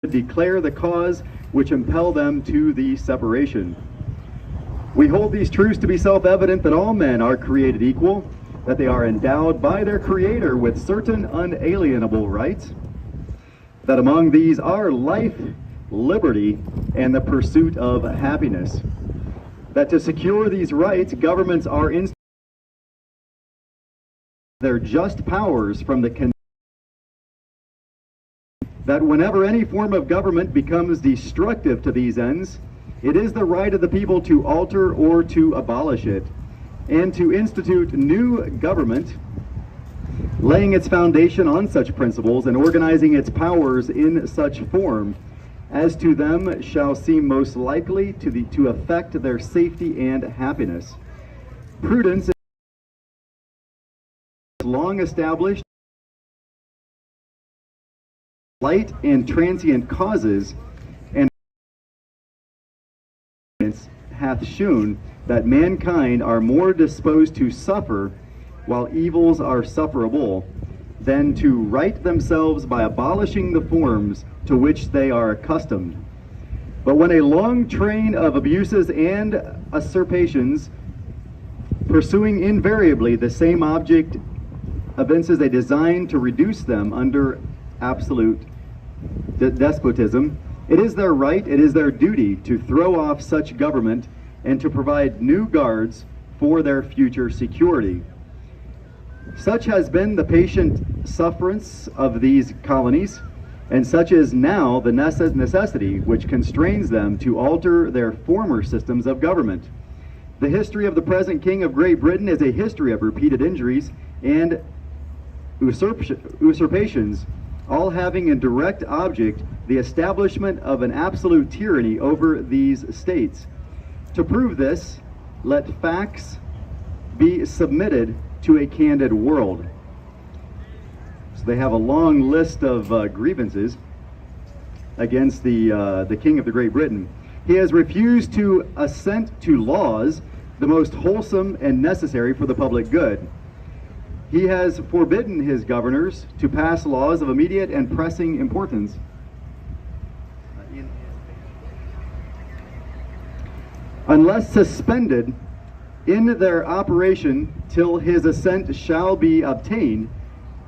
declare the cause which impel them to the separation. We hold these truths to be self-evident, that all men are created equal, that they are endowed by their Creator with certain unalienable rights, that among these are life, liberty, and the pursuit of happiness, that to secure these rights, governments are instituted their just powers from the that whenever any form of government becomes destructive to these ends, it is the right of the people to alter or to abolish it, and to institute new government, laying its foundation on such principles and organizing its powers in such form as to them shall seem most likely to affect their safety and happiness. Prudence is long established. Light and transient causes and hath shewn that mankind are more disposed to suffer while evils are sufferable than to right themselves by abolishing the forms to which they are accustomed. But when a long train of abuses and usurpations, pursuing invariably the same object, evinces a design to reduce them under absolute despotism, it is their right, it is their duty to throw off such government and to provide new guards for their future security. Such has been the patient sufferance of these colonies, and such is now the necessity which constrains them to alter their former systems of government. The history of the present King of Great Britain is a history of repeated injuries and usurpations, all having in direct object the establishment of an absolute tyranny over these states. To prove this, let facts be submitted to a candid world. So they have a long list of grievances against the King of the Great Britain. He has refused to assent to laws the most wholesome and necessary for the public good. He has forbidden his governors to pass laws of immediate and pressing importance. Unless suspended in their operation till his assent shall be obtained,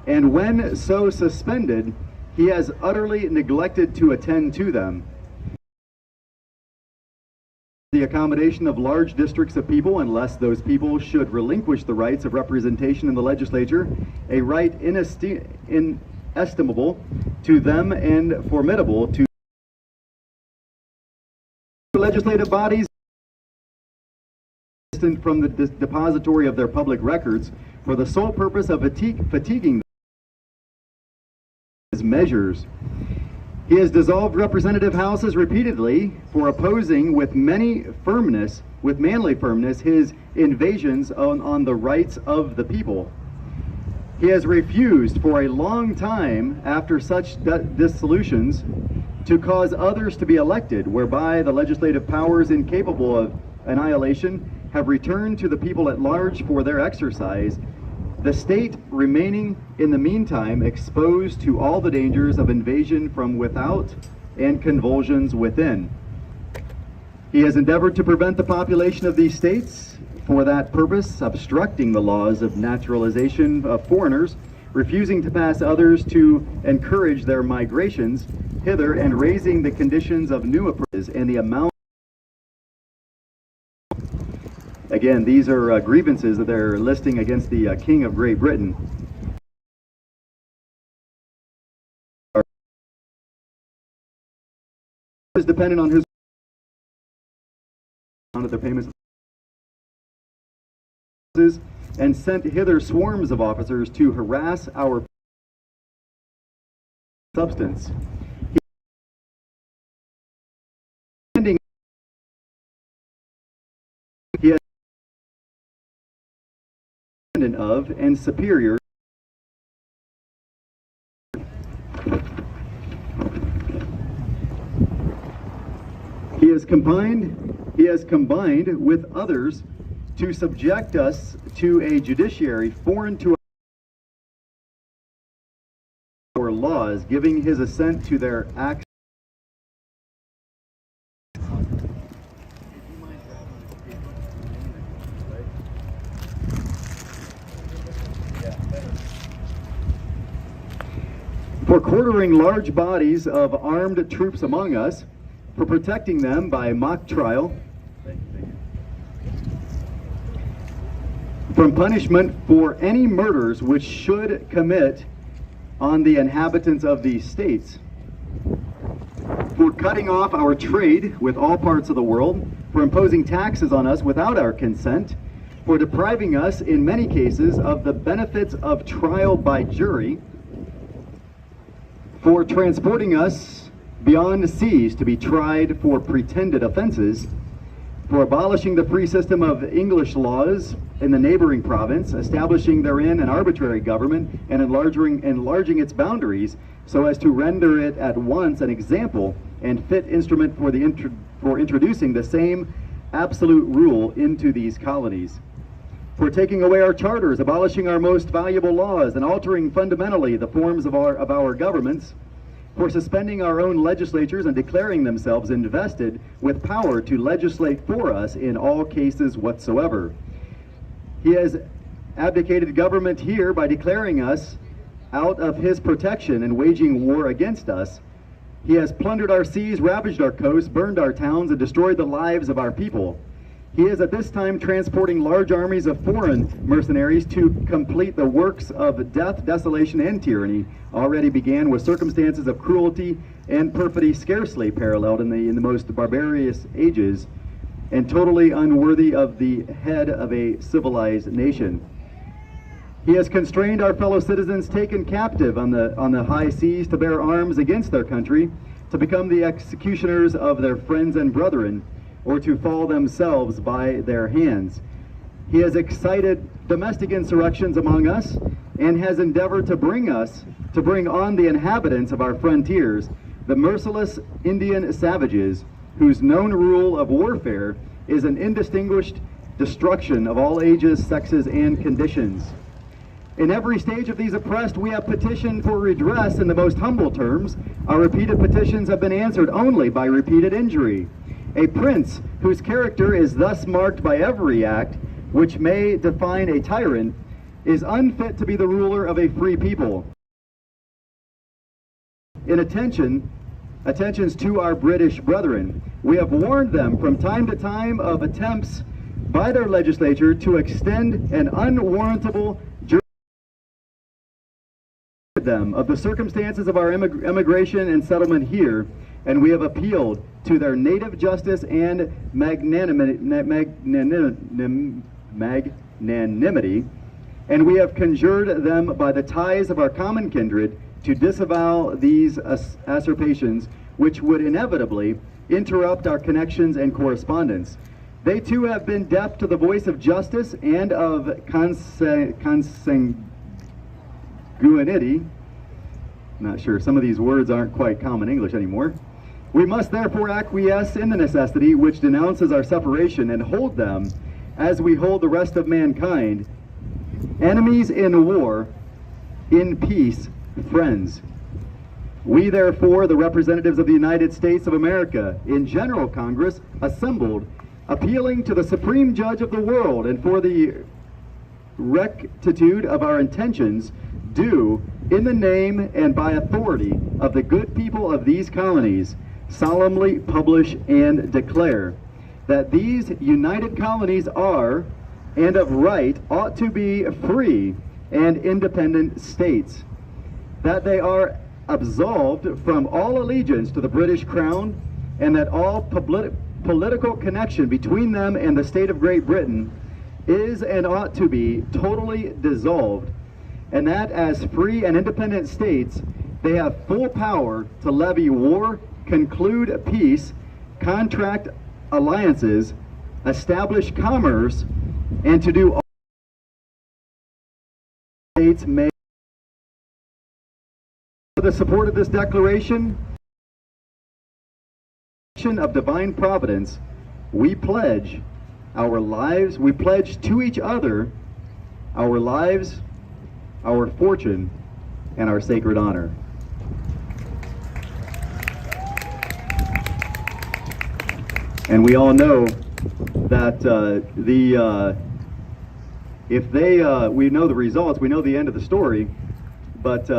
and when so suspended, he has utterly neglected to attend to them. The accommodation of large districts of people, unless those people should relinquish the rights of representation in the legislature, a right inestimable to them and formidable to legislative bodies from the depository of their public records for the sole purpose of fatiguing his measures. He has dissolved representative houses repeatedly for opposing with manly firmness his invasions on the rights of the people. He has refused for a long time after such dissolutions to cause others to be elected, whereby the legislative powers incapable of annihilation have returned to the people at large for their exercise, the state remaining in the meantime exposed to all the dangers of invasion from without and convulsions within. He has endeavored to prevent the population of these states for that purpose, obstructing the laws of naturalization of foreigners, refusing to pass others to encourage their migrations hither, and raising the conditions of new approaches and the amount. Again, these are grievances that they're listing against the King of Great Britain. Is dependent on his their payments and sent hither swarms of officers to harass our substance. He has of and superior he has combined with others to subject us to a judiciary foreign to our laws, giving his assent to their acts for quartering large bodies of armed troops among us, for protecting them by mock trial, from punishment for any murders which should commit on the inhabitants of these states, for cutting off our trade with all parts of the world, for imposing taxes on us without our consent, for depriving us in many cases of the benefits of trial by jury, for transporting us beyond the seas to be tried for pretended offenses, for abolishing the free system of English laws in the neighboring province, establishing therein an arbitrary government and enlarging its boundaries so as to render it at once an example and fit instrument for introducing the same absolute rule into these colonies, for taking away our charters, abolishing our most valuable laws, and altering fundamentally the forms of our governments, for suspending our own legislatures and declaring themselves invested with power to legislate for us in all cases whatsoever. He has abdicated government here by declaring us out of his protection and waging war against us. He has plundered our seas, ravaged our coasts, burned our towns, and destroyed the lives of our people. He is at this time transporting large armies of foreign mercenaries to complete the works of death, desolation, and tyranny already began with circumstances of cruelty and perfidy scarcely paralleled in the most barbarous ages, and totally unworthy of the head of a civilized nation. He has constrained our fellow citizens taken captive on the high seas to bear arms against their country, to become the executioners of their friends and brethren, or to fall themselves by their hands. He has excited domestic insurrections among us, and has endeavored to bring on the inhabitants of our frontiers, the merciless Indian savages, whose known rule of warfare is an indistinguished destruction of all ages, sexes, and conditions. In every stage of these oppressed, we have petitioned for redress in the most humble terms. Our repeated petitions have been answered only by repeated injury. A prince whose character is thus marked by every act which may define a tyrant is unfit to be the ruler of a free people. In attentions to our British brethren, we have warned them from time to time of attempts by their legislature to extend an unwarrantable them of the circumstances of our immigration and settlement here, and we have appealed to their native justice and magnanimity, and we have conjured them by the ties of our common kindred to disavow these usurpations, which would inevitably interrupt our connections and correspondence. They too have been deaf to the voice of justice and of consanguinity. Not sure, some of these words aren't quite common English anymore. We must therefore acquiesce in the necessity which denounces our separation, and hold them, as we hold the rest of mankind, enemies in war, in peace, friends. We therefore, the representatives of the United States of America, in General Congress, assembled, appealing to the Supreme Judge of the world, and for the rectitude of our intentions, do, in the name and by authority of the good people of these colonies, solemnly publish and declare that these united colonies are, and of right ought to be, free and independent states, that they are absolved from all allegiance to the British Crown, and that all political connection between them and the state of Great Britain is and ought to be totally dissolved, and that as free and independent states they have full power to levy war, conclude peace, contract alliances, establish commerce, and to do all states may. For the support of this declaration of divine providence, we pledge our lives, we pledge to each other our lives, our fortune, and our sacred honor. And we all know that we know the results, we know the end of the story, but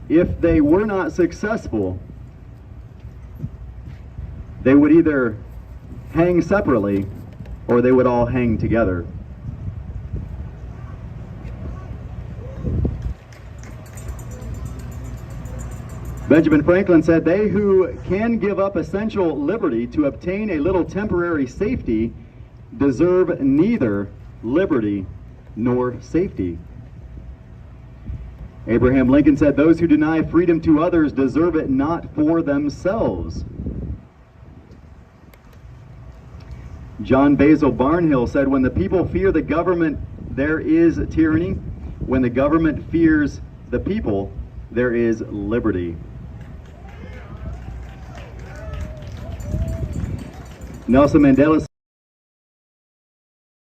if they were not successful, they would either hang separately or they would all hang together. Benjamin Franklin said, "They who can give up essential liberty to obtain a little temporary safety deserve neither liberty nor safety." Abraham Lincoln said, "Those who deny freedom to others deserve it not for themselves." John Basil Barnhill said, "When the people fear the government, there is tyranny. When the government fears the people, there is liberty." Nelson Mandela said,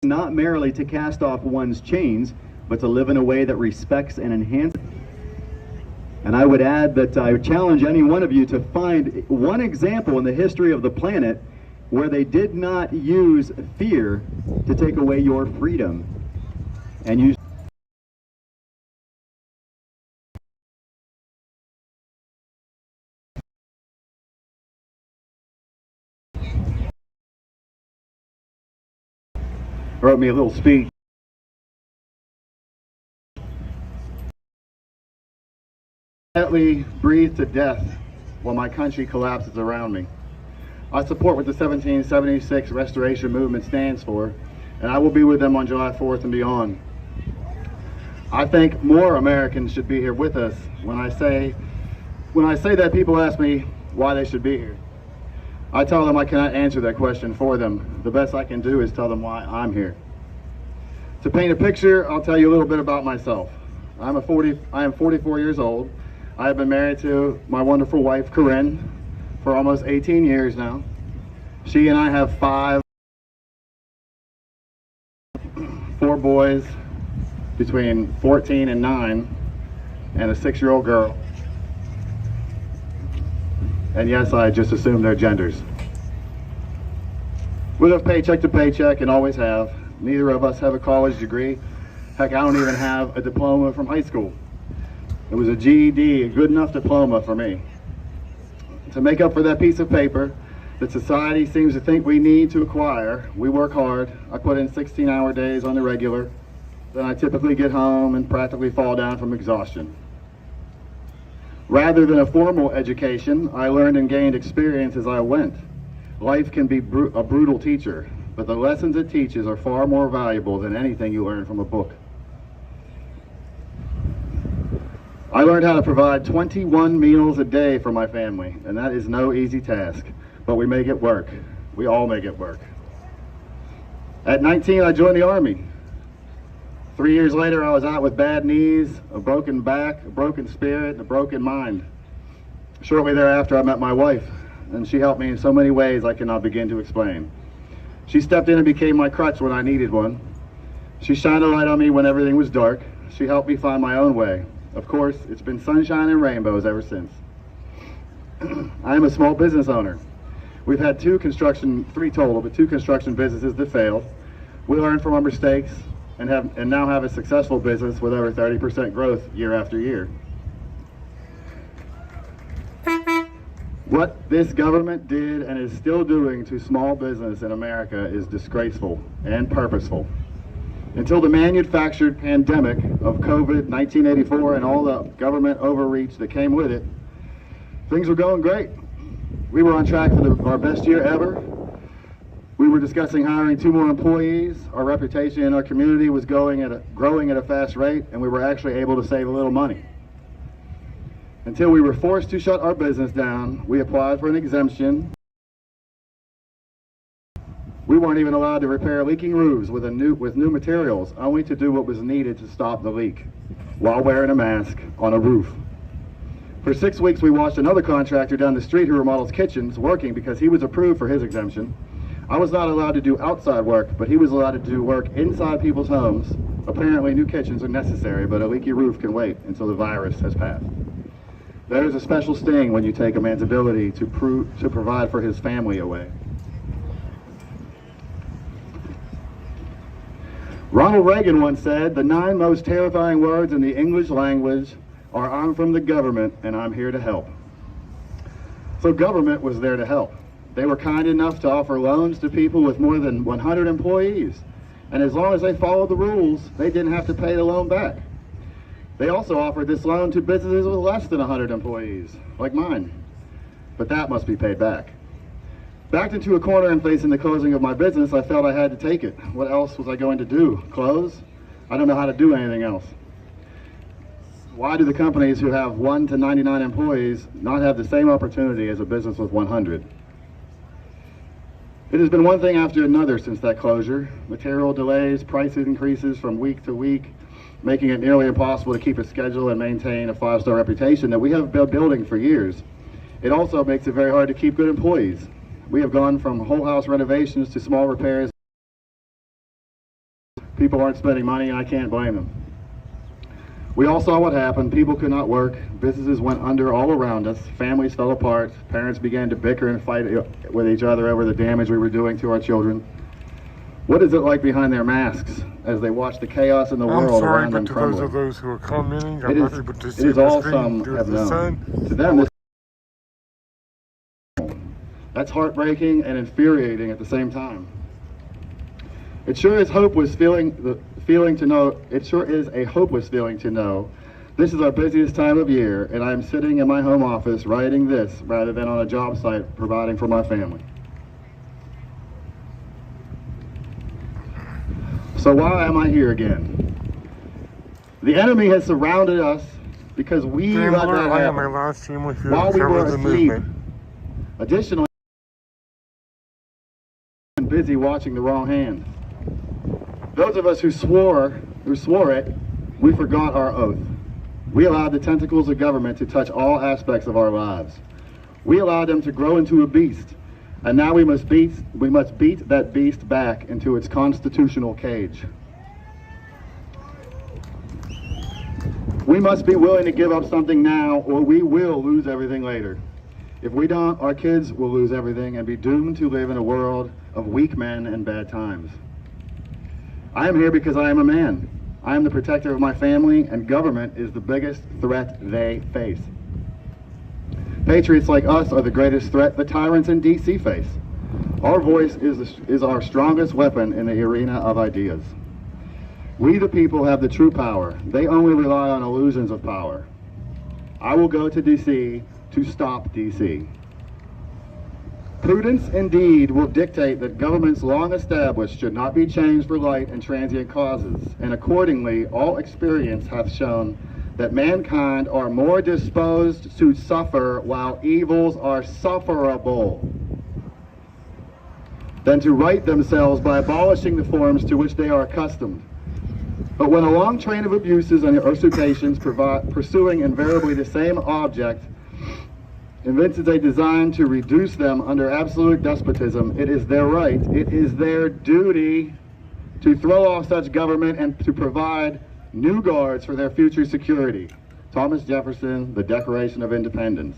"Not merely to cast off one's chains, but to live in a way that respects and enhances." And I would add that I would challenge any one of you to find one example in the history of the planet where they did not use fear to take away your freedom and use wrote me a little speech. Quietly breathe to death while my country collapses around me. I support what the 1776 Restoration Movement stands for, and I will be with them on July 4th and beyond. I think more Americans should be here with us. When I say that, people ask me why they should be here. I tell them I cannot answer that question for them. The best I can do is tell them why I'm here. To paint a picture, I'll tell you a little bit about myself. I am 44 years old. I have been married to my wonderful wife, Corinne, for almost 18 years now. She and I have four boys between 14 and 9, and a 6-year-old girl. And yes, I just assumed their genders. We live paycheck to paycheck and always have. Neither of us have a college degree. Heck, I don't even have a diploma from high school. It was a GED, a good enough diploma for me. To make up for that piece of paper that society seems to think we need to acquire, we work hard. I put in 16-hour days on the regular. Then I typically get home and practically fall down from exhaustion. Rather than a formal education, I learned and gained experience as I went. Life can be a brutal teacher, but the lessons it teaches are far more valuable than anything you learn from a book. I learned how to provide 21 meals a day for my family, and that is no easy task, but we make it work. We all make it work. At 19, I joined the Army. 3 years later, I was out with bad knees, a broken back, a broken spirit, and a broken mind. Shortly thereafter, I met my wife, and she helped me in so many ways I cannot begin to explain. She stepped in and became my crutch when I needed one. She shined a light on me when everything was dark. She helped me find my own way. Of course, it's been sunshine and rainbows ever since. I am a small business owner. We've had three total, but 2 construction businesses that failed. We learned from our mistakes and now have a successful business with over 30% growth year after year. What this government did and is still doing to small business in America is disgraceful and purposeful. Until the manufactured pandemic of COVID, 1984, and all the government overreach that came with it, things were going great. We were on track for our best year ever. We were discussing hiring 2 more employees. Our reputation in our community was growing at a fast rate, and we were actually able to save a little money. Until we were forced to shut our business down, we applied for an exemption. We weren't even allowed to repair leaking roofs with new materials, only to do what was needed to stop the leak, while wearing a mask on a roof. For 6 weeks, we watched another contractor down the street who remodels kitchens working because he was approved for his exemption. I was not allowed to do outside work, but he was allowed to do work inside people's homes. Apparently, new kitchens are necessary, but a leaky roof can wait until the virus has passed. There is a special sting when you take a man's ability to provide for his family away. Ronald Reagan once said, "The 9 most terrifying words in the English language or I'm from the government and I'm here to help. So government was there to help. They were kind enough to offer loans to people with more than 100 employees. And as long as they followed the rules, they didn't have to pay the loan back. They also offered this loan to businesses with less than 100 employees, like mine. But that must be paid back. Backed into a corner and facing the closing of my business, I felt I had to take it. What else was I going to do? Close? I don't know how to do anything else. Why do the companies who have 1 to 99 employees not have the same opportunity as a business with 100? It has been one thing after another since that closure. Material delays, price increases from week to week, making it nearly impossible to keep a schedule and maintain a 5-star reputation that we have been building for years. It also makes it very hard to keep good employees. We have gone from whole house renovations to small repairs. People aren't spending money and I can't blame them. We all saw what happened. People could not work. Businesses went under all around us. Families fell apart. Parents began to bicker and fight with each other over the damage we were doing to our children. What is it like behind their masks as they watch the chaos in the world around them crumbling? I'm sorry, but to those of those who are commenting, I'm not able to see it is the all screen some due to have the known. sun. To them, that's heartbreaking and infuriating at the same time. It sure is a hopeless feeling to know this is our busiest time of year and I am sitting in my home office writing this rather than on a job site providing for my family. So why am I here again? The enemy has surrounded us because we let that happen while we were asleep. Additionally, I'm busy watching the wrong hand. Those of us who swore it, we forgot our oath. We allowed the tentacles of government to touch all aspects of our lives. We allowed them to grow into a beast, and now we must beat that beast back into its constitutional cage. We must be willing to give up something now, or we will lose everything later. If we don't, our kids will lose everything and be doomed to live in a world of weak men and bad times. I am here because I am a man. I am the protector of my family, and government is the biggest threat they face. Patriots like us are the greatest threat the tyrants in D.C. face. Our voice is our strongest weapon in the arena of ideas. We the people have the true power. They only rely on illusions of power. I will go to D.C. to stop D.C. Prudence indeed will dictate that governments long established should not be changed for light and transient causes, and accordingly all experience hath shown that mankind are more disposed to suffer while evils are sufferable than to right themselves by abolishing the forms to which they are accustomed. But when a long train of abuses and usurpations pursuing invariably the same object evinces a design to reduce them under absolute despotism, it is their right, it is their duty to throw off such government and to provide new guards for their future security. Thomas Jefferson, The Declaration of Independence.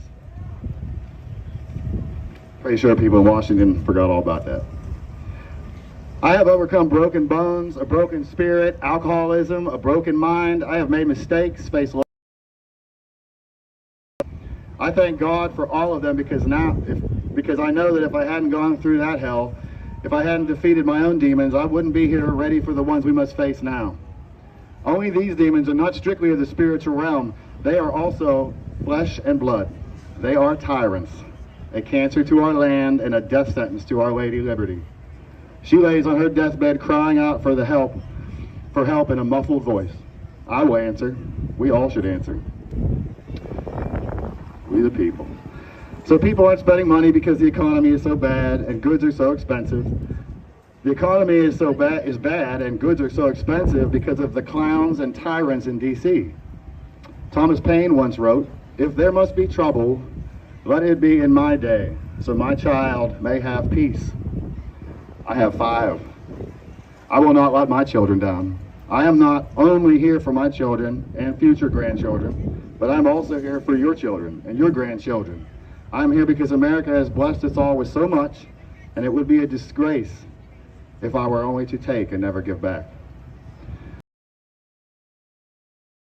Pretty sure people in Washington forgot all about that. I have overcome broken bones, a broken spirit, alcoholism, a broken mind. I have made mistakes, faced loss. I thank God for all of them because I know that if I hadn't gone through that hell, if I hadn't defeated my own demons, I wouldn't be here ready for the ones we must face now. Only these demons are not strictly of the spiritual realm. They are also flesh and blood. They are tyrants, a cancer to our land and a death sentence to Our Lady Liberty. She lays on her deathbed crying out for help in a muffled voice. I will answer. We all should answer. We the people. So people aren't spending money because the economy is so bad and goods are so expensive. The economy is bad and goods are so expensive because of the clowns and tyrants in D.C. Thomas Paine once wrote, "If there must be trouble, let it be in my day, so my child may have peace." I have 5. I will not let my children down. I am not only here for my children and future grandchildren, but I'm also here for your children and your grandchildren. I'm here because America has blessed us all with so much, and it would be a disgrace if I were only to take and never give back.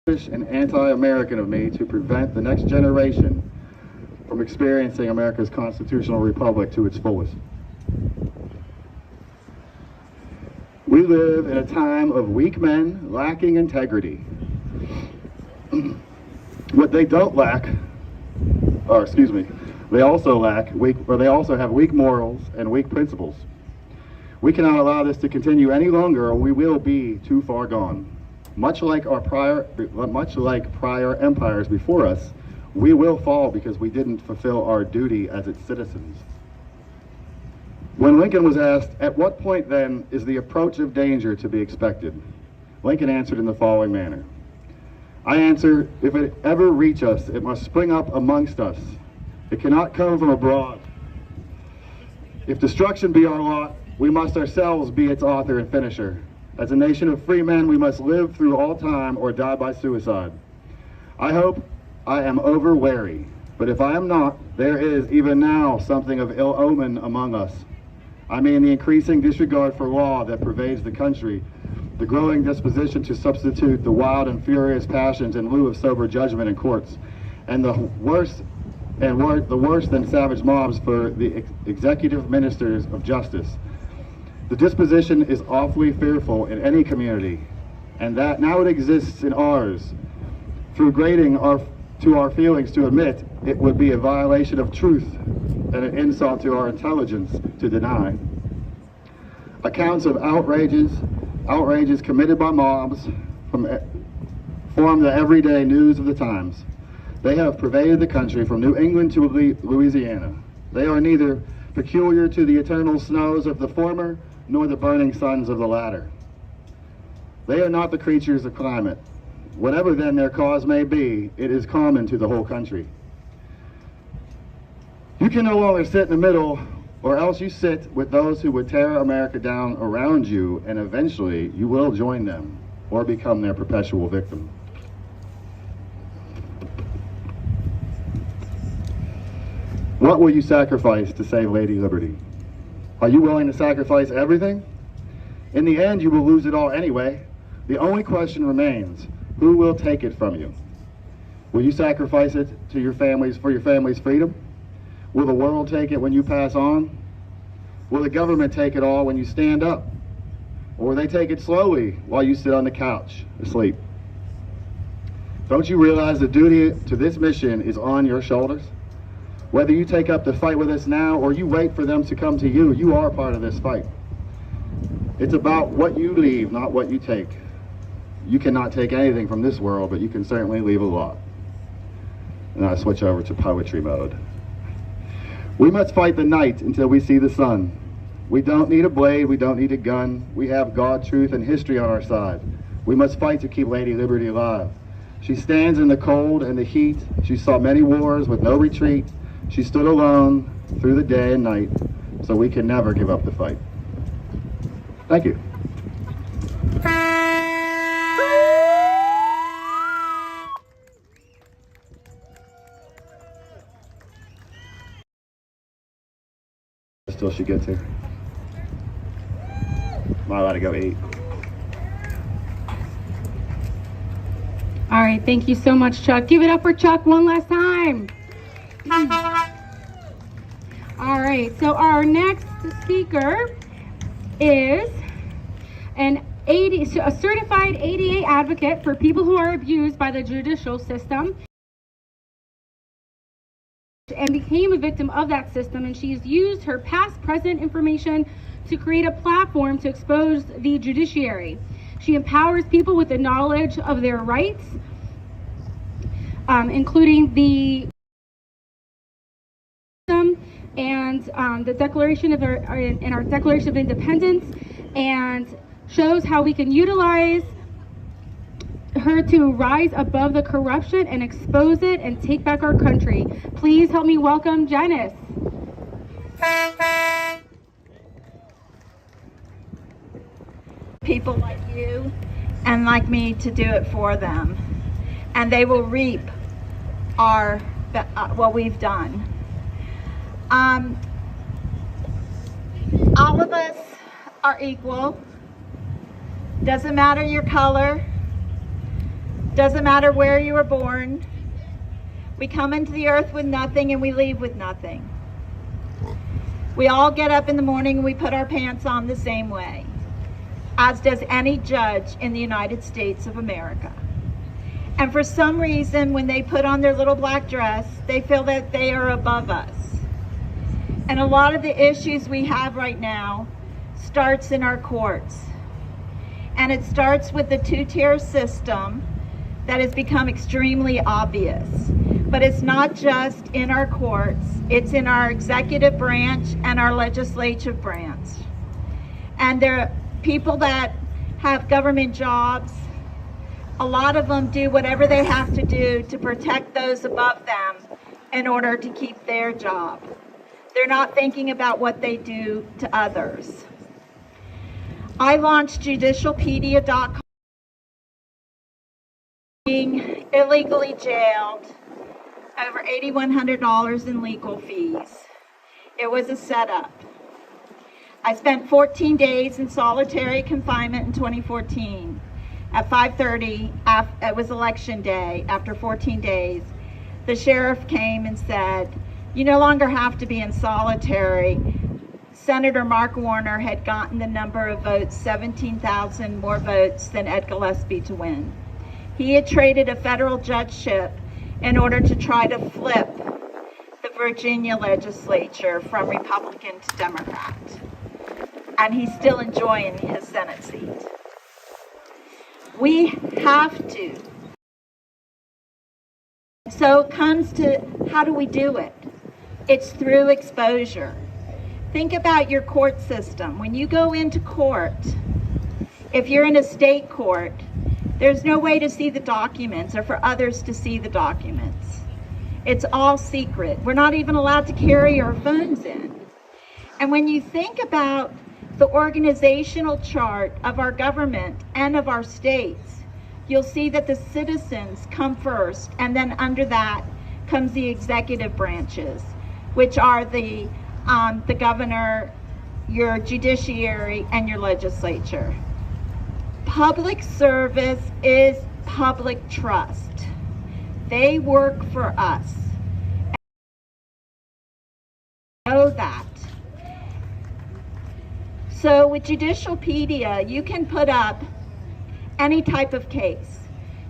and anti-American of me to prevent the next generation from experiencing America's constitutional republic to its fullest. We live in a time of weak men lacking integrity. What they don't lack, or excuse me, they also have weak morals and weak principles. We cannot allow this to continue any longer, or we will be too far gone. Much like prior empires before us, we will fall because we didn't fulfill our duty as its citizens. When Lincoln was asked, at what point then is the approach of danger to be expected? Lincoln answered in the following manner. I answer, if it ever reach us, it must spring up amongst us. It cannot come from abroad. If destruction be our lot, we must ourselves be its author and finisher. As a nation of free men, we must live through all time or die by suicide. I hope I am over wary, but if I am not, there is even now something of ill omen among us. I mean the increasing disregard for law that pervades the country, the growing disposition to substitute the wild and furious passions in lieu of sober judgment in courts, and the worse than savage mobs for the executive ministers of justice. The disposition is awfully fearful in any community, and that now it exists in ours. Through grading to our feelings to admit it would be a violation of truth and an insult to our intelligence to deny. Accounts of outrages committed by mobs form the everyday news of the times. They have pervaded the country from New England to Louisiana. They are neither peculiar to the eternal snows of the former nor the burning suns of the latter. They are not the creatures of climate. Whatever then their cause may be, it is common to the whole country. You can no longer sit in the middle, or else you sit with those who would tear America down around you, and eventually you will join them or become their perpetual victim. What will you sacrifice to save Lady Liberty? Are you willing to sacrifice everything? In the end, you will lose it all anyway. The only question remains, who will take it from you? Will you sacrifice it to your families for your family's freedom? Will the world take it when you pass on? Will the government take it all when you stand up? Or will they take it slowly while you sit on the couch asleep? Don't you realize the duty to this mission is on your shoulders? Whether you take up the fight with us now or you wait for them to come to you, you are part of this fight. It's about what you leave, not what you take. You cannot take anything from this world, but you can certainly leave a lot. And I switch over to poetry mode. We must fight the night until we see the sun. We don't need a blade, we don't need a gun. We have God, truth, and history on our side. We must fight to keep Lady Liberty alive. She stands in the cold and the heat. She saw many wars with no retreat. She stood alone through the day and night, so we can never give up the fight. Thank you. Still she gets here. Am I allowed to go eat? All right, thank you so much, Chuck. Give it up for Chuck one last time. All right, so our next speaker is a certified ADA advocate for people who are abused by the judicial system and became a victim of that system, and she's used her past present information to create a platform to expose the judiciary. She empowers people with the knowledge of their rights, including the and the Declaration of our Declaration of Independence, and shows how we can utilize her to rise above the corruption and expose it and take back our country. Please help me welcome Janice. People like you and like me to do it for them, and they will reap what we've done. All of us are equal. Doesn't matter your color, Doesn't matter where you were born. We come into the earth with nothing and we leave with nothing. We all get up in the morning and we put our pants on the same way, as does any judge in the United States of America. And for some reason, when they put on their little black dress, they feel that they are above us. And a lot of the issues we have right now starts in our courts. And it starts with the two-tier system that has become extremely obvious. But it's not just in our courts, it's in our executive branch and our legislative branch. And there are people that have government jobs. A lot of them do whatever they have to do to protect those above them in order to keep their job. They're not thinking about what they do to others. I launched judicialpedia.com, being illegally jailed, over $8,100 in legal fees. It was a setup. I spent 14 days in solitary confinement in 2014. At 5:30, it was election day, after 14 days, the sheriff came and said, "You no longer have to be in solitary." Senator Mark Warner had gotten the number of votes, 17,000 more votes than Ed Gillespie to win. He had traded a federal judgeship in order to try to flip the Virginia legislature from Republican to Democrat. And he's still enjoying his Senate seat. We have to. So it comes to, how do we do it? It's through exposure. Think about your court system. When you go into court, if you're in a state court, there's no way to see the documents or for others to see the documents. It's all secret. We're not even allowed to carry our phones in. And when you think about the organizational chart of our government and of our states, you'll see that the citizens come first, and then under that comes the executive branches, which are the governor, your judiciary, and your legislature. Public service is public trust. They work for us. Know that. So with Judicialpedia, you can put up any type of case.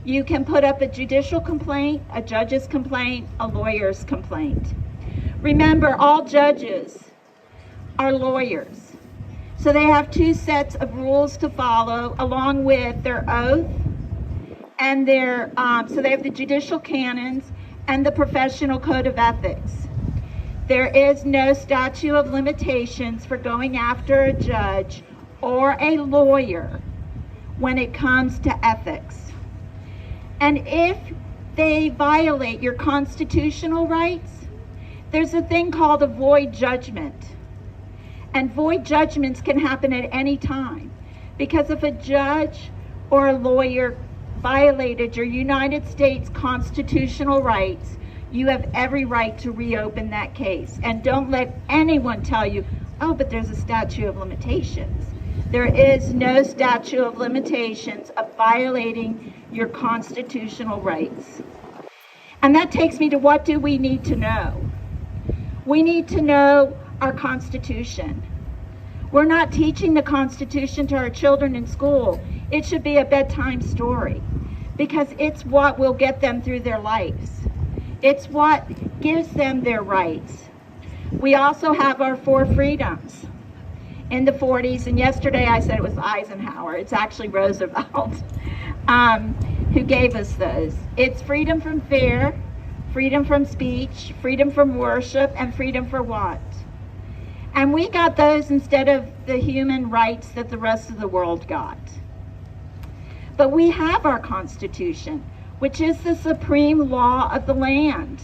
You can put up a judicial complaint, a judge's complaint, a lawyer's complaint. Remember, all judges are lawyers. So they have two sets of rules to follow along with their oath and their, so they have the judicial canons and the professional code of ethics. There is no statute of limitations for going after a judge or a lawyer when it comes to ethics. And if they violate your constitutional rights, there's a thing called a void judgment. And void judgments can happen at any time, because if a judge or a lawyer violated your United States constitutional rights, you have every right to reopen that case. And don't let anyone tell you, oh, but there's a statute of limitations. There is no statute of limitations of violating your constitutional rights. And that takes me to, what do we need to know? We need to know our Constitution. We're not teaching the Constitution to our children in school. It should be a bedtime story, because it's what will get them through their lives. It's what gives them their rights. We also have our 4 freedoms in the 40s, and yesterday I said it was Eisenhower. It's actually Roosevelt who gave us those. It's freedom from fear, freedom from speech, freedom from worship, and freedom for what? And we got those instead of the human rights that the rest of the world got. But we have our Constitution, which is the supreme law of the land.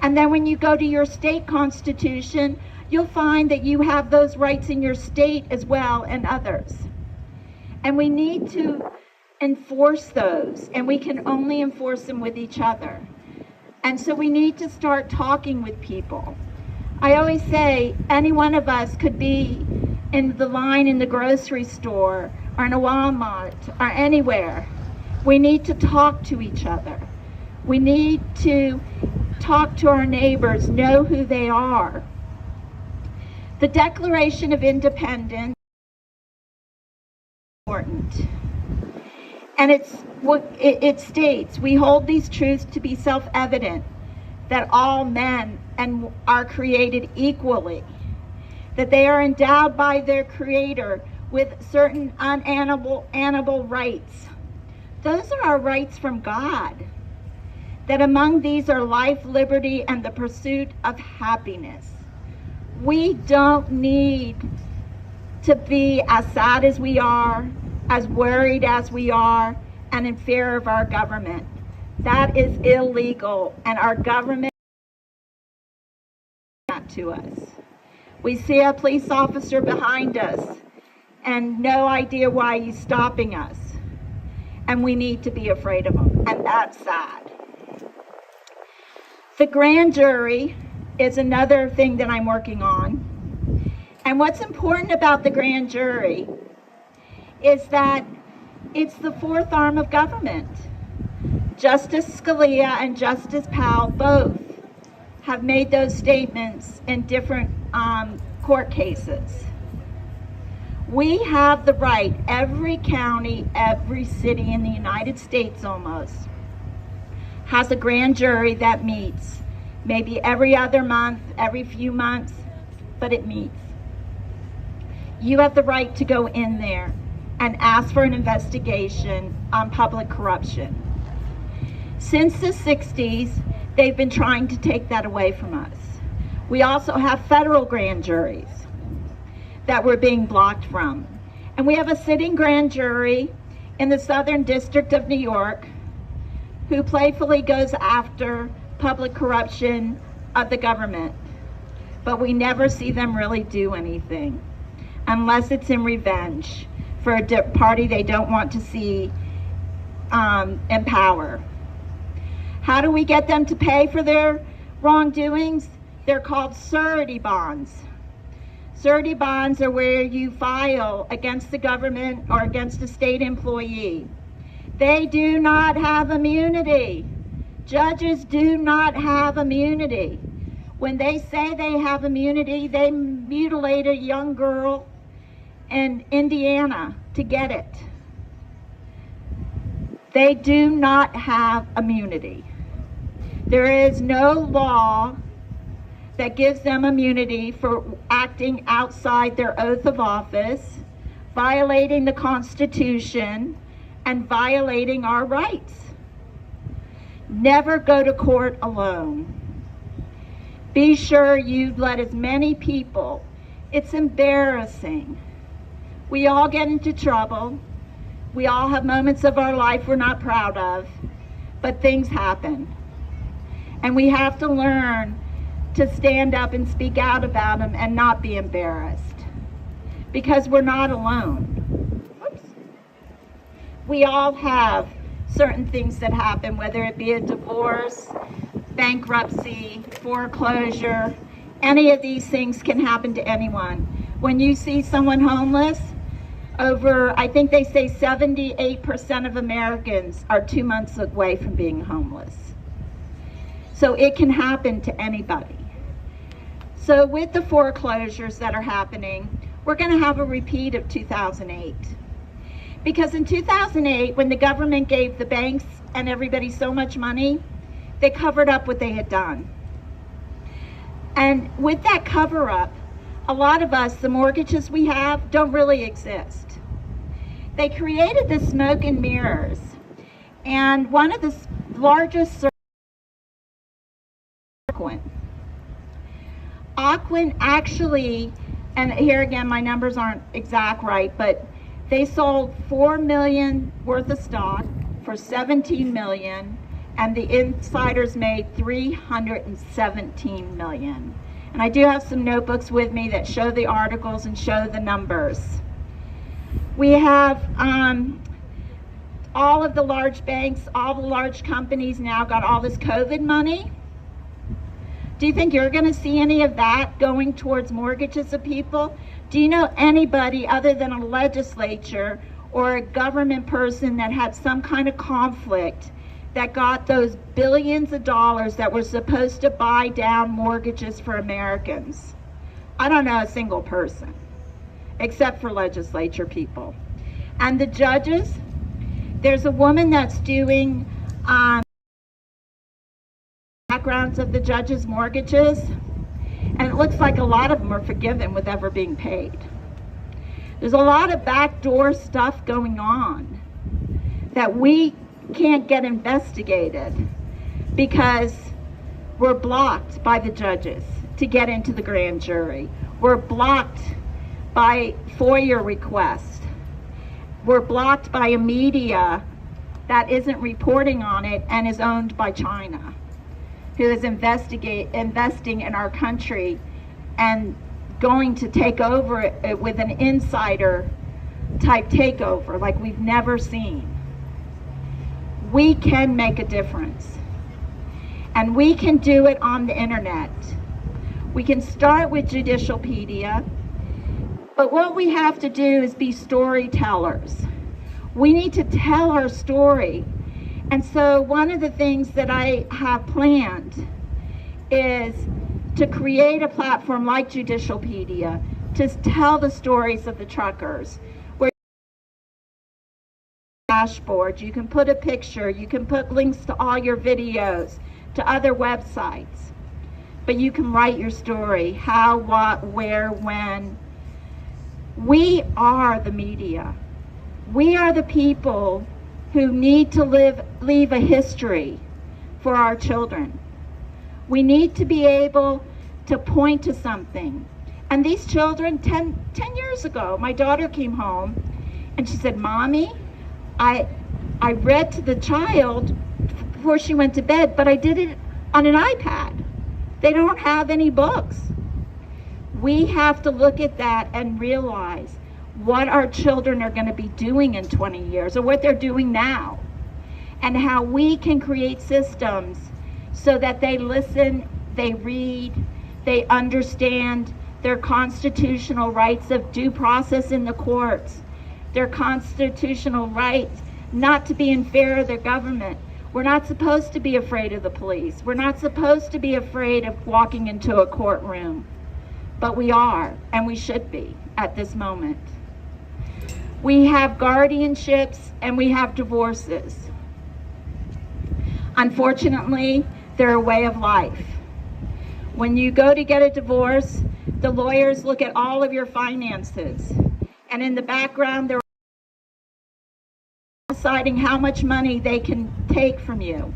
And then when you go to your state constitution, you'll find that you have those rights in your state as well, and others. And we need to enforce those, and we can only enforce them with each other. And so we need to start talking with people. I always say any one of us could be in the line in the grocery store or in a Walmart or anywhere. We need to talk to each other. We need to talk to our neighbors, know who they are. The Declaration of Independence is important. And it states, we hold these truths to be self-evident, that all men are created equally, that they are endowed by their Creator with certain unalienable rights. Those are our rights from God. That among these are life, liberty, and the pursuit of happiness. We don't need to be as sad as we are, as worried as we are, and in fear of our government. That is illegal, and our government that to us. We see a police officer behind us and no idea why he's stopping us, and we need to be afraid of him, and that's sad. The grand jury is another thing that I'm working on. And what's important about the grand jury is that it's the fourth arm of government. Justice Scalia and Justice Powell both have made those statements in different court cases. We have the right, every county, every city in the United States almost, has a grand jury that meets maybe every other month, every few months, but it meets. You have the right to go in there and ask for an investigation on public corruption. Since the 60s, they've been trying to take that away from us. We also have federal grand juries that we're being blocked from. And we have a sitting grand jury in the Southern District of New York who playfully goes after public corruption of the government. But we never see them really do anything, unless it's in revenge for a party they don't want to see in power. How do we get them to pay for their wrongdoings? They're called surety bonds. Surety bonds are where you file against the government or against a state employee. They do not have immunity. Judges do not have immunity. When they say they have immunity, they mutilate a young girl in Indiana to get it. They do not have immunity. There is no law that gives them immunity for acting outside their oath of office, violating the Constitution, and violating our rights. Never go to court alone. Be sure you let as many people. It's embarrassing. We all get into trouble. We all have moments of our life we're not proud of, but things happen. And we have to learn to stand up and speak out about them and not be embarrassed, because we're not alone. Whoops. We all have certain things that happen, whether it be a divorce, bankruptcy, foreclosure. Any of these things can happen to anyone. When you see someone homeless, I think they say 78% of Americans are 2 months away from being homeless. So it can happen to anybody. So with the foreclosures that are happening, we're going to have a repeat of 2008. Because in 2008, when the government gave the banks and everybody so much money, they covered up what they had done. And with that cover up, a lot of us, the mortgages we have don't really exist. They created the smoke and mirrors. And one of the largest Ocwen actually, and here again my numbers aren't exact right, but they sold $4 million worth of stock for $17 million, and the insiders made $317 million. And I do have some notebooks with me that show the articles and show the numbers. We have all of the large banks, all the large companies now got all this COVID money. Do you think you're going to see any of that going towards mortgages of people? Do you know anybody other than a legislature or a government person that had some kind of conflict that got those billions of dollars that were supposed to buy down mortgages for Americans. I don't know a single person, except for legislature people. And the judges, there's a woman that's doing backgrounds of the judges' mortgages, and it looks like a lot of them are forgiven with ever being paid. There's a lot of backdoor stuff going on that we can't get investigated because we're blocked by the judges to get into the grand jury. We're blocked by FOIA requests. We're blocked by a media that isn't reporting on it and is owned by China, who is investing in our country and going to take over it with an insider type takeover like we've never seen. We can make a difference, and we can do it on the internet. We can start with Judicialpedia, but what we have to do is be storytellers. We need to tell our story. And so one of the things that I have planned is to create a platform like Judicialpedia to tell the stories of the truckers. Where dashboard, you can put a picture, you can put links to all your videos, to other websites, but you can write your story, how, what, where, when. We are the media. We are the people who need to leave a history for our children. We need to be able to point to something. And these children, 10 years ago, my daughter came home and she said, "Mommy, I read to the child before she went to bed, but I did it on an iPad. They don't have any books." We have to look at that and realize what our children are going to be doing in 20 years, or what they're doing now, and how we can create systems so that they listen, they read, they understand their constitutional rights of due process in the courts, their constitutional rights not to be in fear of their government. We're not supposed to be afraid of the police. We're not supposed to be afraid of walking into a courtroom. But we are, and we should be at this moment. We have guardianships and we have divorces. Unfortunately, they're a way of life. When you go to get a divorce, the lawyers look at all of your finances, and in the background, they're deciding how much money they can take from you.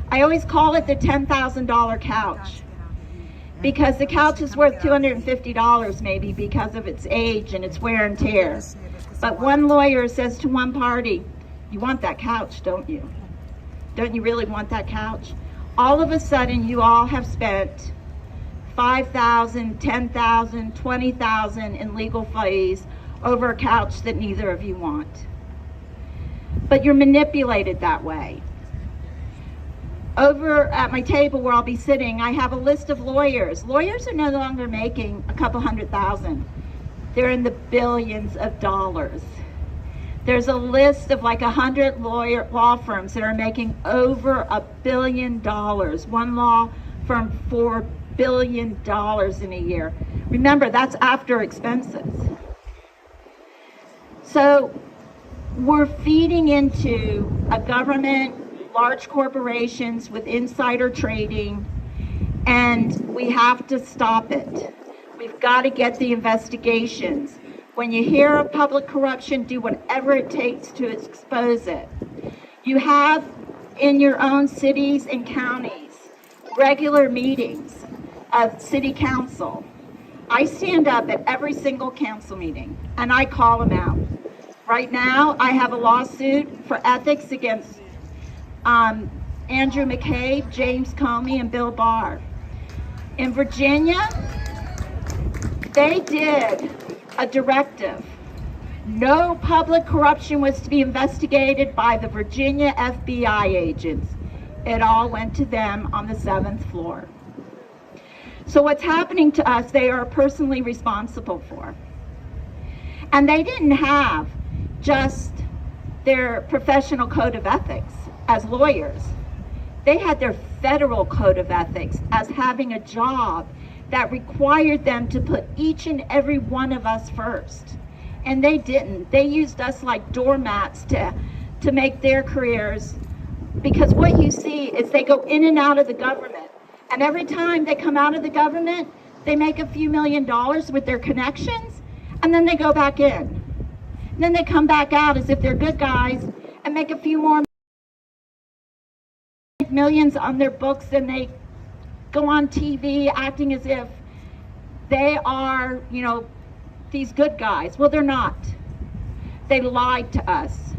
I always call it the $10,000 couch, because the couch is worth $250 maybe because of its age and its wear and tear. But one lawyer says to one party, "You want that couch, don't you? Don't you really want that couch?" All of a sudden, you all have spent $5,000, $10,000, $20,000 in legal fees over a couch that neither of you want. But you're manipulated that way. Over at my table where I'll be sitting, I have a list of lawyers. Lawyers are no longer making a couple $100,000. They're in the billions of dollars. There's a list of like 100 law firms that are making over $1 billion. One law firm, $4 billion in a year. Remember, that's after expenses. So we're feeding into a government, large corporations with insider trading, and we have to stop it. We've got to get the investigations. When you hear of public corruption, do whatever it takes to expose it. You have in your own cities and counties regular meetings of city council. I stand up at every single council meeting and I call them out. Right now, I have a lawsuit for ethics against Andrew McCabe, James Comey, and Bill Barr. In Virginia, they did a directive. No public corruption was to be investigated by the Virginia FBI agents. It all went to them on the 7th floor. So what's happening to us, they are personally responsible for. And they didn't have just their professional code of ethics as lawyers. They had their federal code of ethics as having a job that required them to put each and every one of us first. And they didn't. They used us like doormats to make their careers, because what you see is they go in and out of the government. And every time they come out of the government, they make a few $1,000,000 with their connections, and then they go back in. And then they come back out as if they're good guys and make a few more millions on their books, and they go on TV acting as if they are, you know, these good guys. Well, they're not. They lied to us.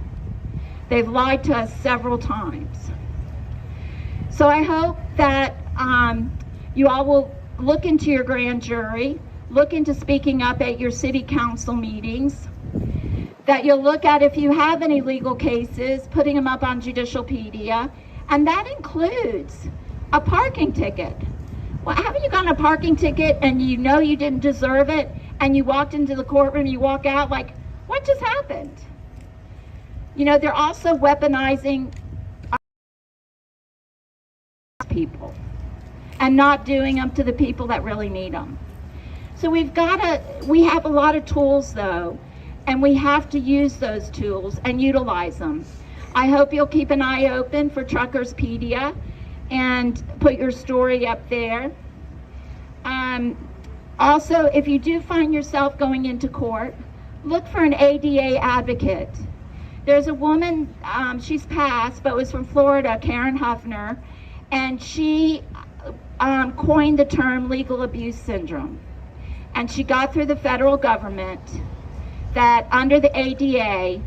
They've lied to us several times. So I hope that you all will look into your grand jury, look into speaking up at your city council meetings, that you'll look at, if you have any legal cases, putting them up on Judicialpedia, and that includes a parking ticket. Well, haven't you gotten a parking ticket and you know you didn't deserve it, and you walked into the courtroom, you walk out like, what just happened? You know, they're also weaponizing people and not doing them to the people that really need them. So we have a lot of tools though, and we have to use those tools and utilize them. I hope you'll keep an eye open for Truckerspedia and put your story up there. Also, if you do find yourself going into court, look for an ADA advocate. There's a woman, she's passed, but was from Florida, Karen Huffner, and she coined the term legal abuse syndrome. And she got through the federal government that under the ADA,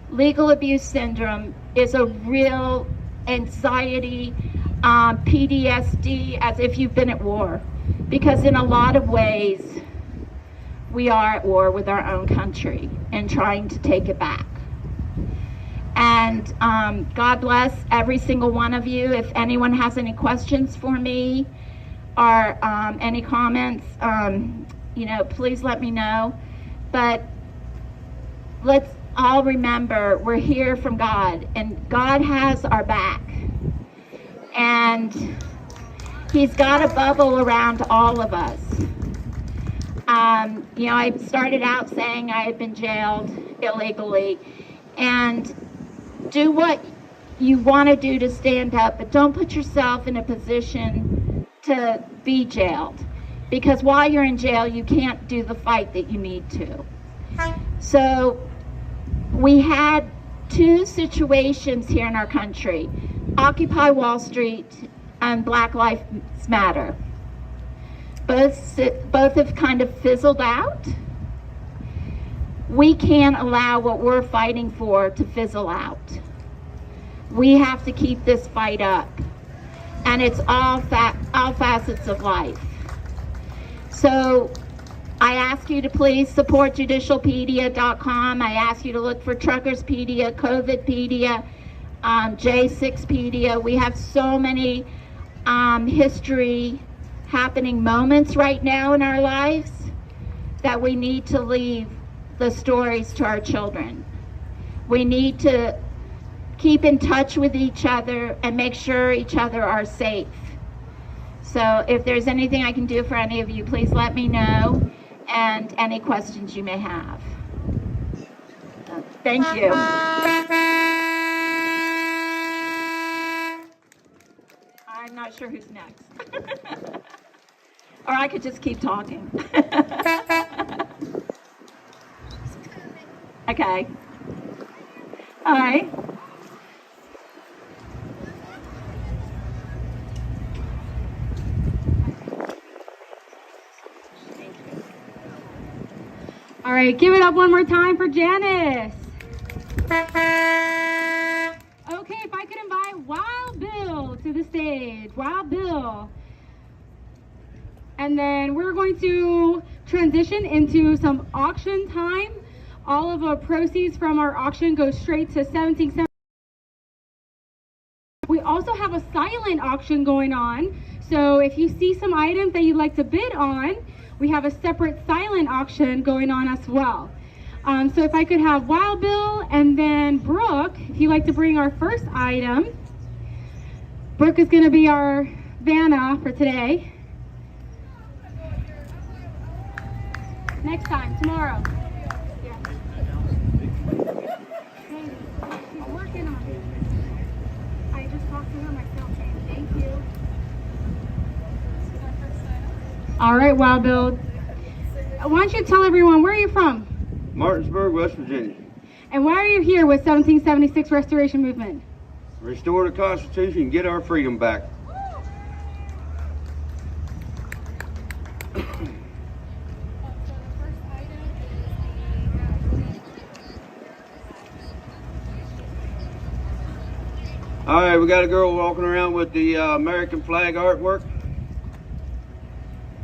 legal abuse syndrome is a real anxiety, PTSD, as if you've been at war. Because in a lot of ways, we are at war with our own country and trying to take it back. And God bless every single one of you. If anyone has any questions for me or any comments, you know, please let me know. But let's all remember, we're here from God, and God has our back. And He's got a bubble around all of us. You know, I started out saying I had been jailed illegally, and do what you want to do to stand up, but don't put yourself in a position to be jailed, because while you're in jail, you can't do the fight that you need to. So we had two situations here in our country, Occupy Wall Street and Black Lives Matter. Both have kind of fizzled out. We can't allow what we're fighting for to fizzle out. We have to keep this fight up. And it's all facets of life. So I ask you to please support judicialpedia.com. I ask you to look for Truckerspedia, COVIDpedia, J6pedia. We have so many history happening moments right now in our lives that we need to leave the stories to our children. We need to keep in touch with each other and make sure each other are safe. So if there's anything I can do for any of you, please let me know, and any questions you may have. Thank you. I'm not sure who's next. Or I could just keep talking. Okay. All right. All right, give it up one more time for Janice. Okay, if I could invite Wild Bill to the stage. Wild Bill. And then we're going to transition into some auction time. All of our proceeds from our auction go straight to 1770. We also have a silent auction going on. So if you see some items that you'd like to bid on, we have a separate silent auction going on as well. So if I could have Wild Bill and then Brooke, if you'd like to bring our first item. Brooke is going to be our Vanna for today. Next time, tomorrow. Yeah. Hey, she's working on it. I just talked to her myself. Thank you. All right, Wild Bill. Why don't you tell everyone, where are you from? Martinsburg, West Virginia. And why are you here with 1776 Restoration Movement? Restore the Constitution and get our freedom back. All right, we got a girl walking around with the American flag artwork,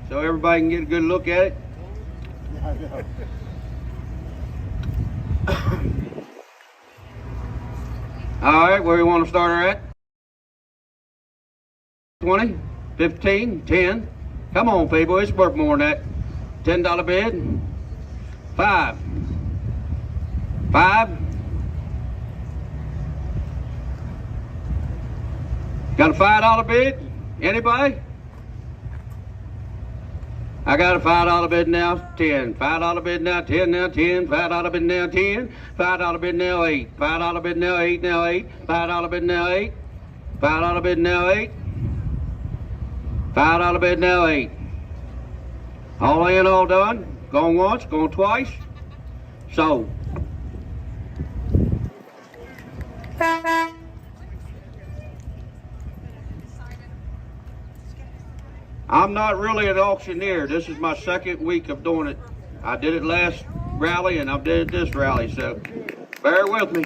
so everybody can get a good look at it. All right, where you want to start her at? 20, 15, 10. Come on, people, it's worth more than that. $10 bid. 5. 5. Got a $5 bid? Anybody? I got a $5 bid now, 10. $5 bid now, 10 now, 10. $5 bid now, 10. $5 bid now, 8. $5 bid now, 8 now, 8. $5 bid now, 8. $5 bid now, 8. $5 bid now, 8. All in, all done. Going once, going twice. Sold. I'm not really an auctioneer. This is my second week of doing it. I did it last rally and I did it this rally, so bear with me.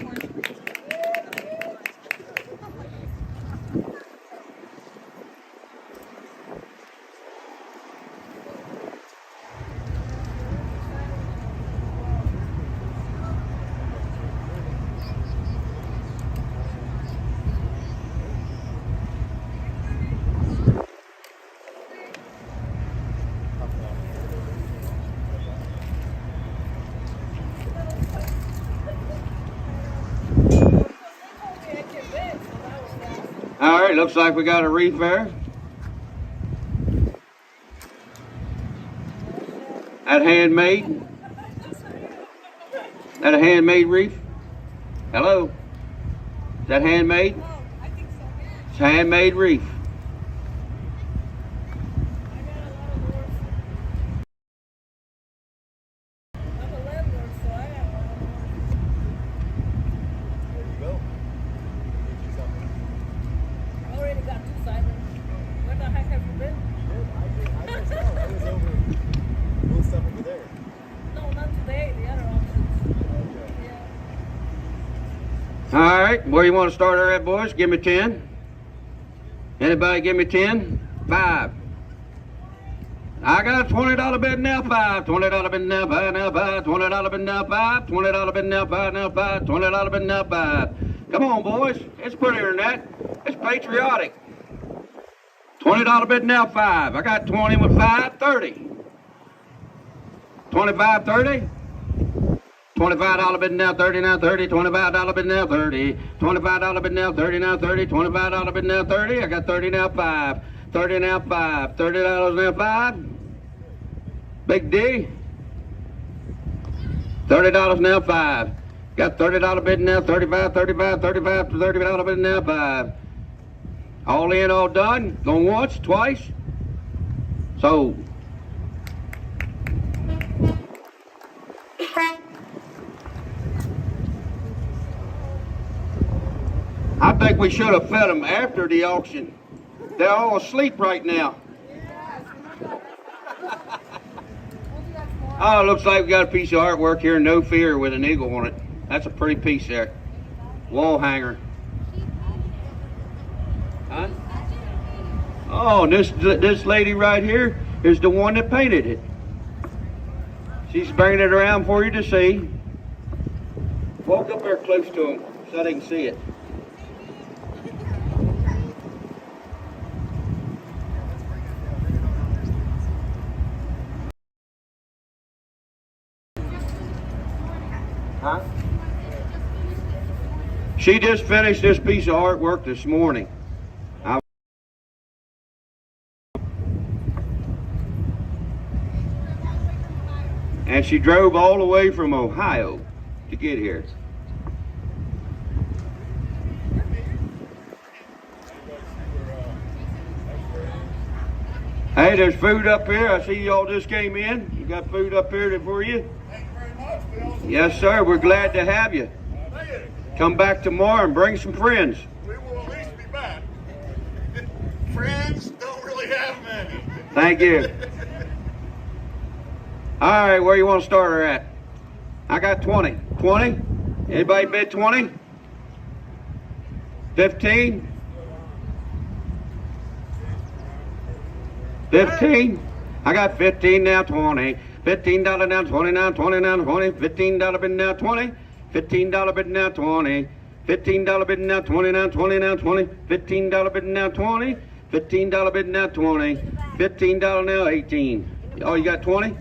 All right, looks like we got a reef there. That handmade? That a handmade reef? Hello? Is that handmade? It's a handmade reef. All right, where you want to start her at, boys? Give me 10. Anybody give me 10? 5. I got a $20 bid now, 5. $20 bid now, 5 now, 5. $20 bid now, 5. $20 bid now, 5 now, 5. $20 bid now, 5. Come on, boys. It's prettier than that. It's patriotic. $20 bid now, 5. I got 20 with 5, 30. 25, 30. $25 bid now, 30 now, 30. $25 bid now, 30. $25 bid now, 30 now, 30. $25 bid now, 30. I got 30 now, 5. 30 now, 5. $30 now, 5. Big D. $30 now, 5. Got $30 bid now, 35, 35, 35, $30 bid now, 5. All in, all done. Going once, twice. Sold. I think we should have fed them after the auction. They're all asleep right now. Oh, it looks like we got a piece of artwork here, No Fear, with an eagle on it. That's a pretty piece there. Wall hanger. Huh? Oh, this lady right here is the one that painted it. She's bringing it around for you to see. Walk up there close to them so they can see it. Huh? She just finished this piece of artwork this morning. And she drove all the way from Ohio to get here. Hey, there's food up here. I see y'all just came in. You got food up here for you? Thank you very much, Bill. Yes, sir. We're glad to have you. Come back tomorrow and bring some friends. We will at least be back. Friends don't really have many. Thank you. All right, where you want to start her at? I got 20. 20? Anybody bid 20? 15? 15? I got 15 now, 20. $15 now, 20 now, 20 now, 20. $15 bid now, 20. $15 bid now, 20. $15 bid now, 20 now, 20 now, 20. $15 bid now, 20. $15 bid now, 20. $15 now, 18. Oh, you got 20?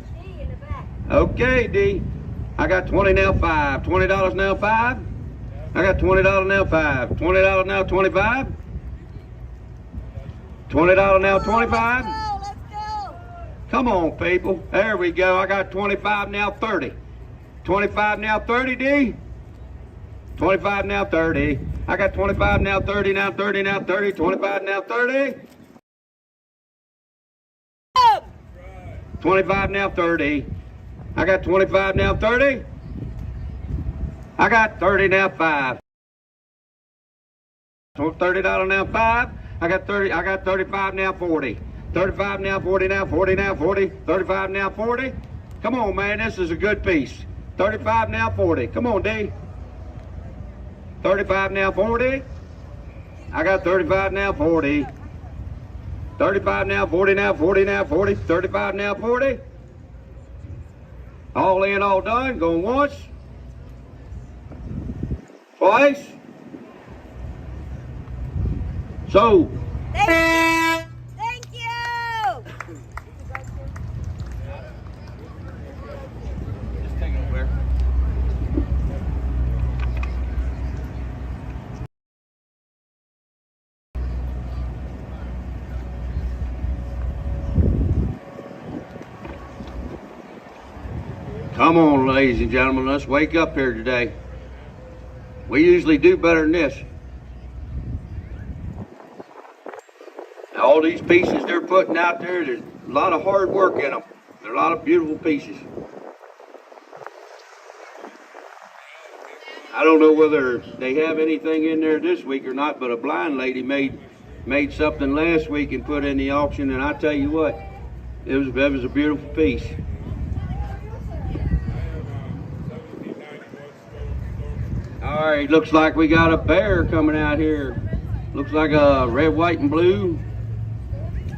Okay, D. I got 20 now, 5. $20 now, 5. I got $20 now, 5. $20 now, 25. $20 now, 25. Let's go. Come on, people. There we go. I got 25 now, 30. 25 now, 30, D. 25 now, 30. I got 25 now, 30 now, 30 now, 30. 25 now, 30. 25 now, 30. I got 25 now, 30. I got 30 now, 5. $30 now, 5. I got 30. I got 35 now, 40. 35 now, 40 now, 40 now, 40. 35 now, 40. Come on, man. This is a good piece. 35 now, 40. Come on, D. 35 now, 40. I got 35 now, 40. 35 now, 40 now, 40 now, 40. 35 now, 40. All in, all done. Going once. Twice. So. Thank you. Thank you. Just take it over. Come on, ladies and gentlemen, let's wake up here today. We usually do better than this. All these pieces they're putting out there, there's a lot of hard work in them. There are a lot of beautiful pieces. I don't know whether they have anything in there this week or not, but a blind lady made something last week and put in the auction, and I tell you what, it was a beautiful piece. All right, looks like we got a bear coming out here. Looks like a red, white, and blue.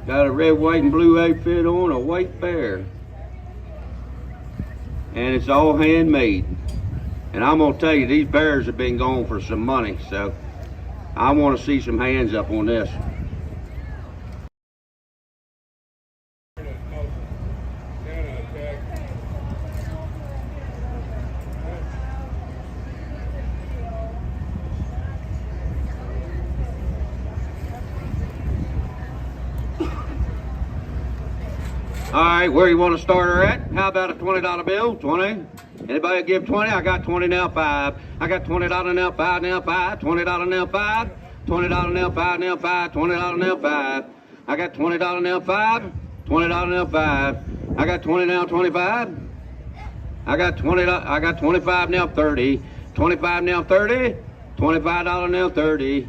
Got a red, white, and blue outfit on, a white bear. And it's all handmade. And I'm gonna tell you, these bears have been going for some money, so I want to see some hands up on this. All right, where you want to start her at? How about a $20 bill? 20? Anybody give 20? I got 20 now, 5. I got $20 now, 5 now, 5. $20 now, 5. $20 now, 5 now, 5. $20 now, 5. I got $20 now, 5. $20 now, 5. I got 20 now, 25. I got 20. I got 25 now, 30. 25 now, 30. $25 now, 30.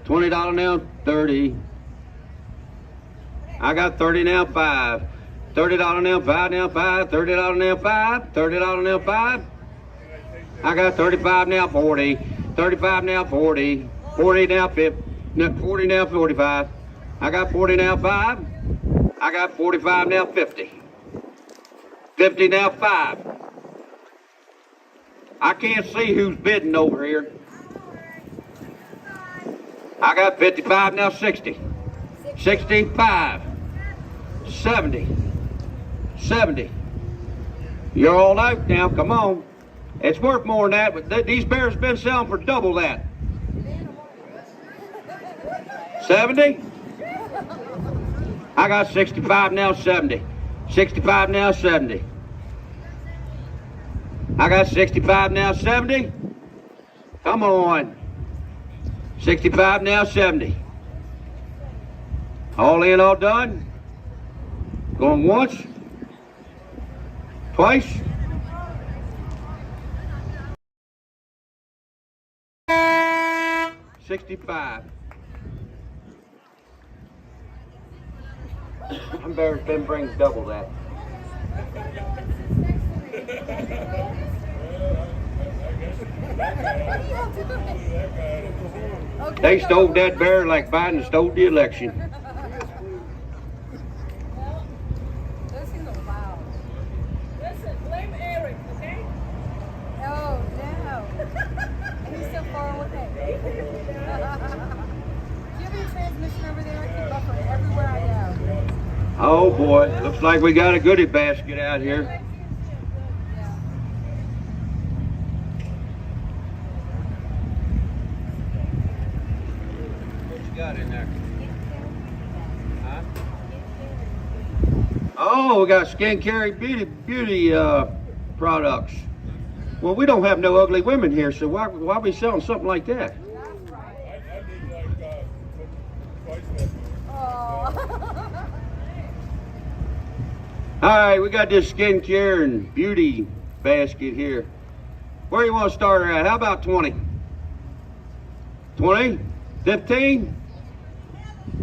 $20 now, 30. I got 30 now, 5. $30 now, 5 now, 5. $30 now, 5. $30 now, 5. I got 35 now, 40. 35 now, 40. 40 now, 50. 40 now, 45. I got 40 now, 5. I got 45 now, 50. 50 now, 5. I can't see who's bidding over here. I got 55 now, 60. 65. 70. 70. You're all out now, come on. It's worth more than that, but these bears have been selling for double that. 70? I got 65 now, 70. 65 now, 70. I got 65 now, 70. Come on. 65 now, 70. All in, all done. Going once. Twice. $65. I'm bears been brings double that. They stole that bear like Biden stole the election. Those things are loud. Listen, blame Eric, okay? Oh, no. He's so far away. Do you have any transmission over there? I keep buffering everywhere I go. Oh boy, looks like we got a goodie basket out here. What you got in there? Huh? Oh, we got skincare beauty products. Well, we don't have no ugly women here, so why are we selling something like that? I need like twice that. All right, we got this skincare and beauty basket here. Where do you want to start her at? How about 20? 20? 15?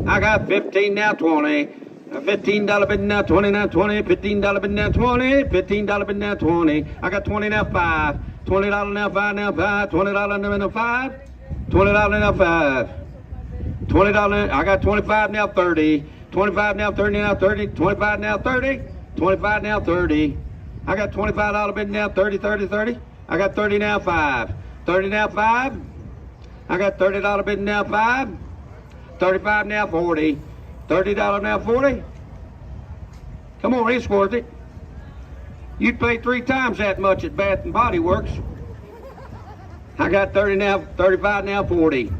I got 15 now, 20. $15 bid now, 20 now, 20. $15 bid now, 20. $15 bid now, 20. I got 20 now, 5. $20 now, 5 now, 5. $20 now, 5. $20 now, 5. $20. I got 25 now, 30. 25 now, 30 now, 30. 25 now, 30. 25 now, 30. I got $25 bid now, 30, 30, 30. I got 30 now, 5. 30 now, 5. I got $30 bid now, 5. 35 now, 40. $30 now, 40. Come on, it's worth it. You'd pay 3 times that much at Bath and Body Works. I got 30 now, 35 now, 40.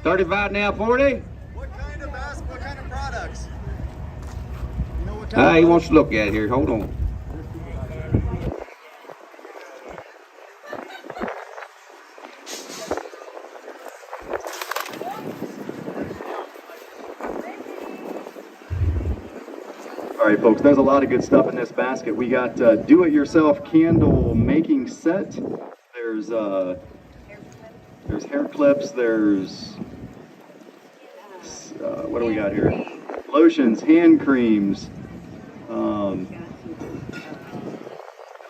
35 now, 40. What kind of products? You know what He wants to look at it here. Hold on. All right, folks, there's a lot of good stuff in this basket. We got do-it-yourself candle making set. There's hair clips. There's what do we got here? Lotions, hand creams.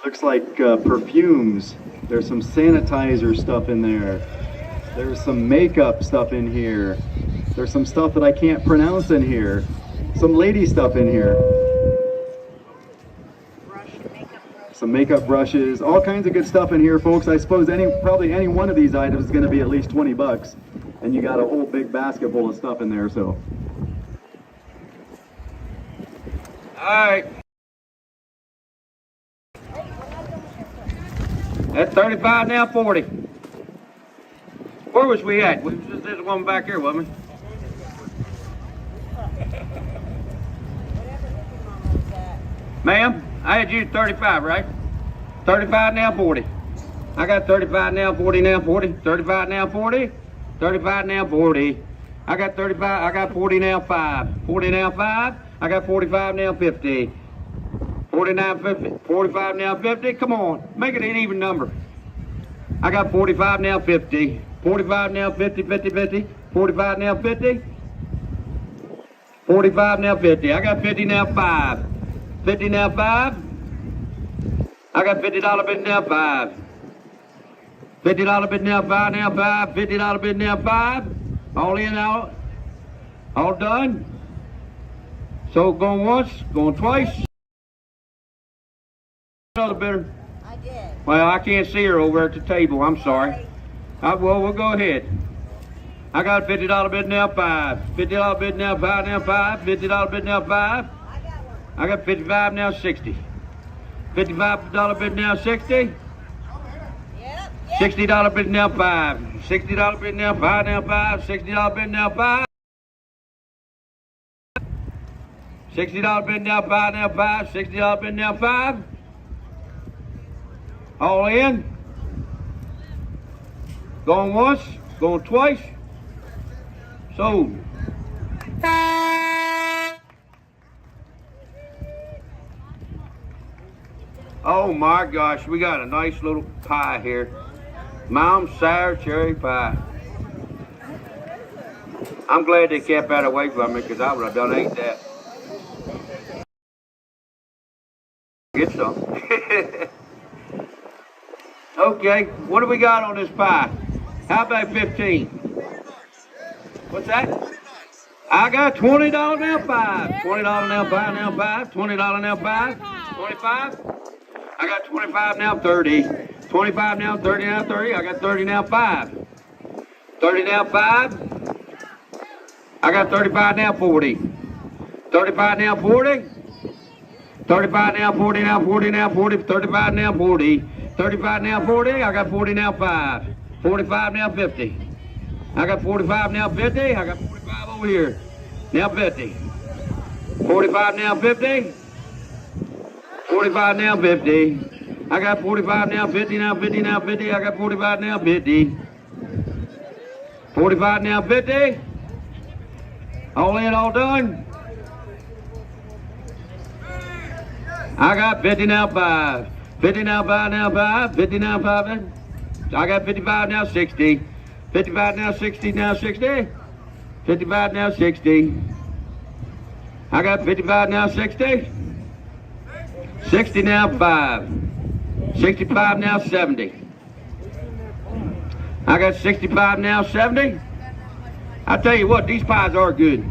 Looks like perfumes. There's some sanitizer stuff in there. There's some makeup stuff in here. There's some stuff that I can't pronounce in here. Some lady stuff in here. Some makeup brushes, all kinds of good stuff in here, folks. I suppose probably any one of these items is going to be at least 20 bucks. And you got a whole big basket full of stuff in there, so. All right. That's 35 now, 40. Where was we at? We was just this one back here, wasn't we? Ma'am, I had you at 35, right? 35 now, 40. I got 35 now, 40 now, 40. 35 now, 40. 35 now, 40. I got 35, I got 40 now, 5. 40 now, 5. I got 45 now, 50. 49, 50. 45 now, 50. Come on, make it an even number. I got 45 now, 50. 45 now, 50, 50, 50. 45 now, 50. 45 now, 50. I got 50 now, 5. 50 now, 5. I got $50 bid now, 5. $50 bid now, 5 now, 5. $50 bid now, 5. All in, out. All done. So going once, going twice. Another bidder. I did. Well, I can't see her over at the table. I'm sorry. Well, we'll go ahead. I got $50 bid now, 5. $50 bid now, 5 now, 5. $50 bid now, 5. I got 55 now, 60. $55 bid now, 60. $60 bid now 5. $60 bid now 5 now 5. $60 bid now 5. $60 bid now 5 now 5. $60 bid now 5. All in. Going once, going twice. Sold. Oh my gosh, we got a nice little pie here. Mom's sour cherry pie. I'm glad they kept that away from me because I would have done ate that. Get some. Okay, what do we got on this pie? How about 15? What's that? I got $20 now 5. $20 now 5 now 5. $20 now 5. 25. I got 25 now 30. 25 now 30 now 30. I got 30 now 5. 30 now 5. I got 35 now 40. 35 now 40. 35 now 40 now 40 now 40. 35 now 40. 35 now 40. I got 40 now 5. 45 now 50. I got 45 now 50. I got 45 over here. Now 50. 45 now 50. 45 now 50. I got 45 now 50 now 50 now 50. I got 45 now 50. 45 now 50. All in, all done. I got 50 now 5. 50 now 5 now 5. 50 now 5. I got 55 now 60. 55 now 60 now 60. 55 now 60. I got 55 now 60. 60 now 5. 65 now 70. I got 65 now 70. I tell you what, these pies are good.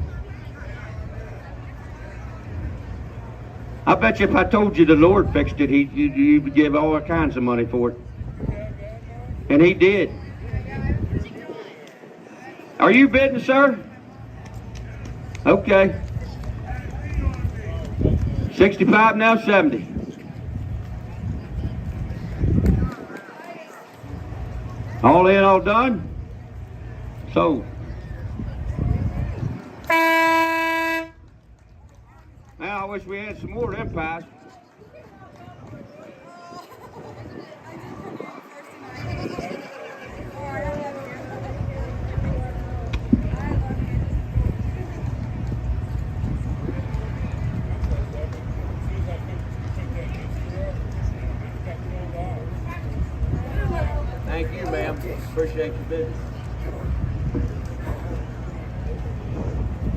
I bet you if I told you the Lord fixed it, you'd give all kinds of money for it. And he did. Are you bidding, sir? Okay. 65 now 70. All in, all done. Sold. Now I wish we had some more of them pies. Thank you, ma'am. Appreciate your business.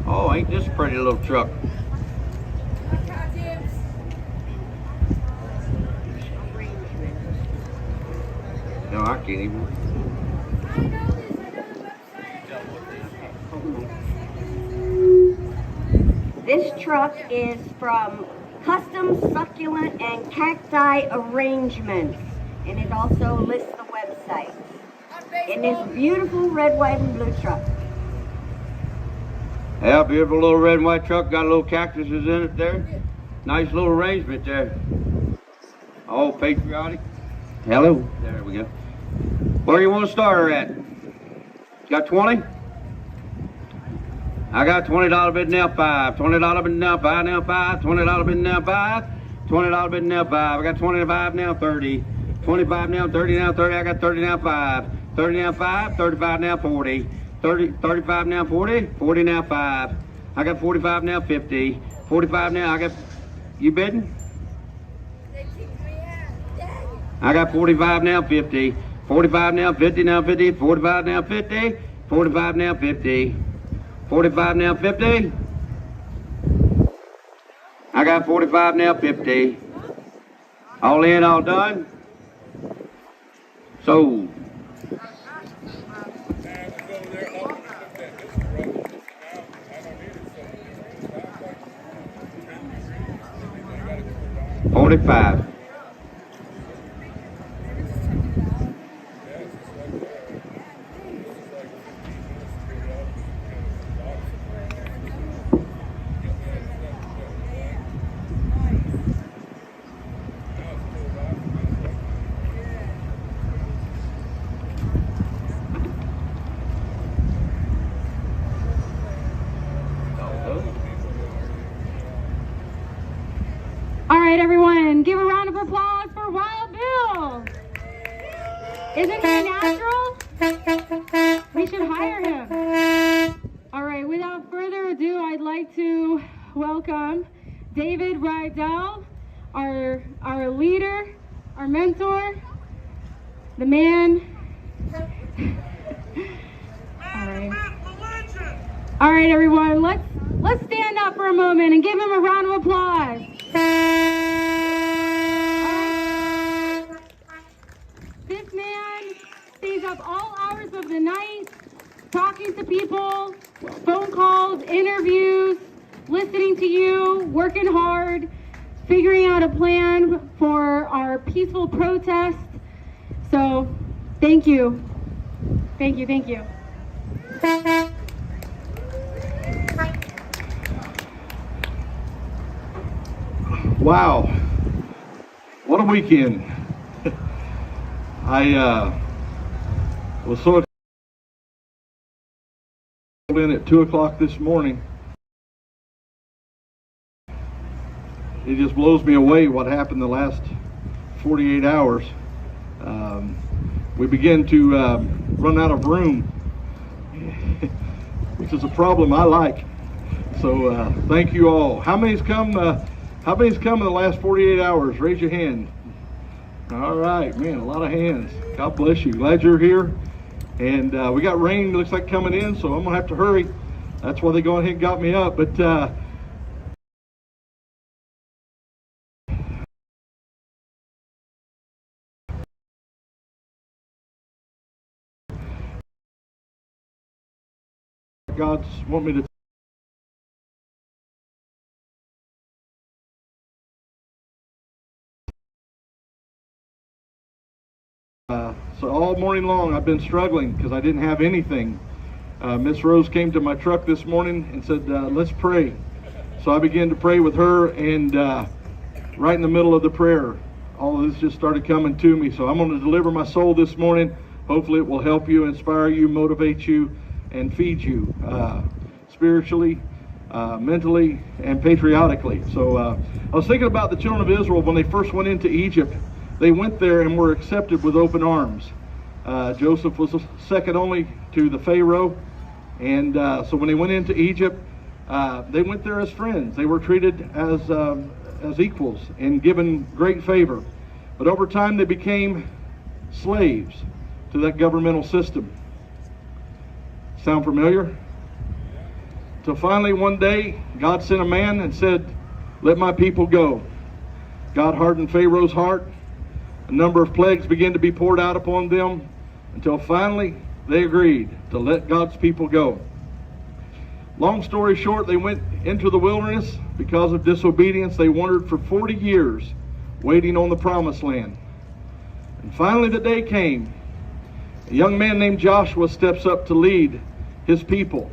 Oh, ain't this a pretty little truck? No, I can't even. This truck is from Custom Succulent and Cacti Arrangements, and it also lists the website. In this beautiful red, white, and blue truck. Yeah, beautiful little red and white truck. Got little cactuses in it there. Nice little arrangement there. All patriotic. Hello. There we go. Where you want to start her at? Got 20? I got $20 bid now 5. $20 bid now 5 now 5. $20 bid now 5. $20 bid now 5. I got 25 now 30. 25 now 30 now 30. I got 30 now 5. 30 now 5. 35 now 40. 35 now 40. 40 now 5. I got 45 now 50. 45 now. I got. You bidding? I got 45 now 50. 45 now 50 now 50. 45 now 50. 45 now 50. 45 now 50. I got 45 now 50. All in, all done. Sold. $45. Isn't he natural? We should hire him. All right, without further ado, I'd like to welcome David Rydell, our leader, our mentor, the man. All right, everyone, let's stand up for a moment and give him a round of applause. This man stays up all hours of the night, talking to people, phone calls, interviews, listening to you, working hard, figuring out a plan for our peaceful protest. So, thank you. Thank you, thank you. Wow, what a weekend. I was so in at 2 o'clock this morning. It just blows me away what happened the last 48 hours. We began to run out of room, which is a problem I like. So thank you all. How many's come in the last 48 hours? Raise your hand. All right, man, a lot of hands. God bless you. Glad you're here. And we got rain, looks like, coming in, so I'm going to have to hurry. That's why they go ahead and got me up. But God's want me to so all morning long I've been struggling because I didn't have anything. Miss Rose came to my truck this morning and said, let's pray. So I began to pray with her, and right in the middle of the prayer, all of this just started coming to me. So I'm going to deliver my soul this morning. Hopefully it will help you, inspire you, motivate you, and feed you spiritually, mentally, and patriotically. So I was thinking about the children of Israel when they first went into Egypt. They went there and were accepted with open arms. Joseph was second only to the Pharaoh, and so when they went into Egypt, they went there as friends. They were treated as equals and given great favor. But over time they became slaves to that governmental system. Sound familiar? So finally one day God sent a man and said, let my people go. God hardened Pharaoh's heart. A number of plagues began to be poured out upon them until finally they agreed to let God's people go. Long story short, they went into the wilderness. Because of disobedience, they wandered for 40 years waiting on the promised land. And finally the day came. A young man named Joshua steps up to lead his people.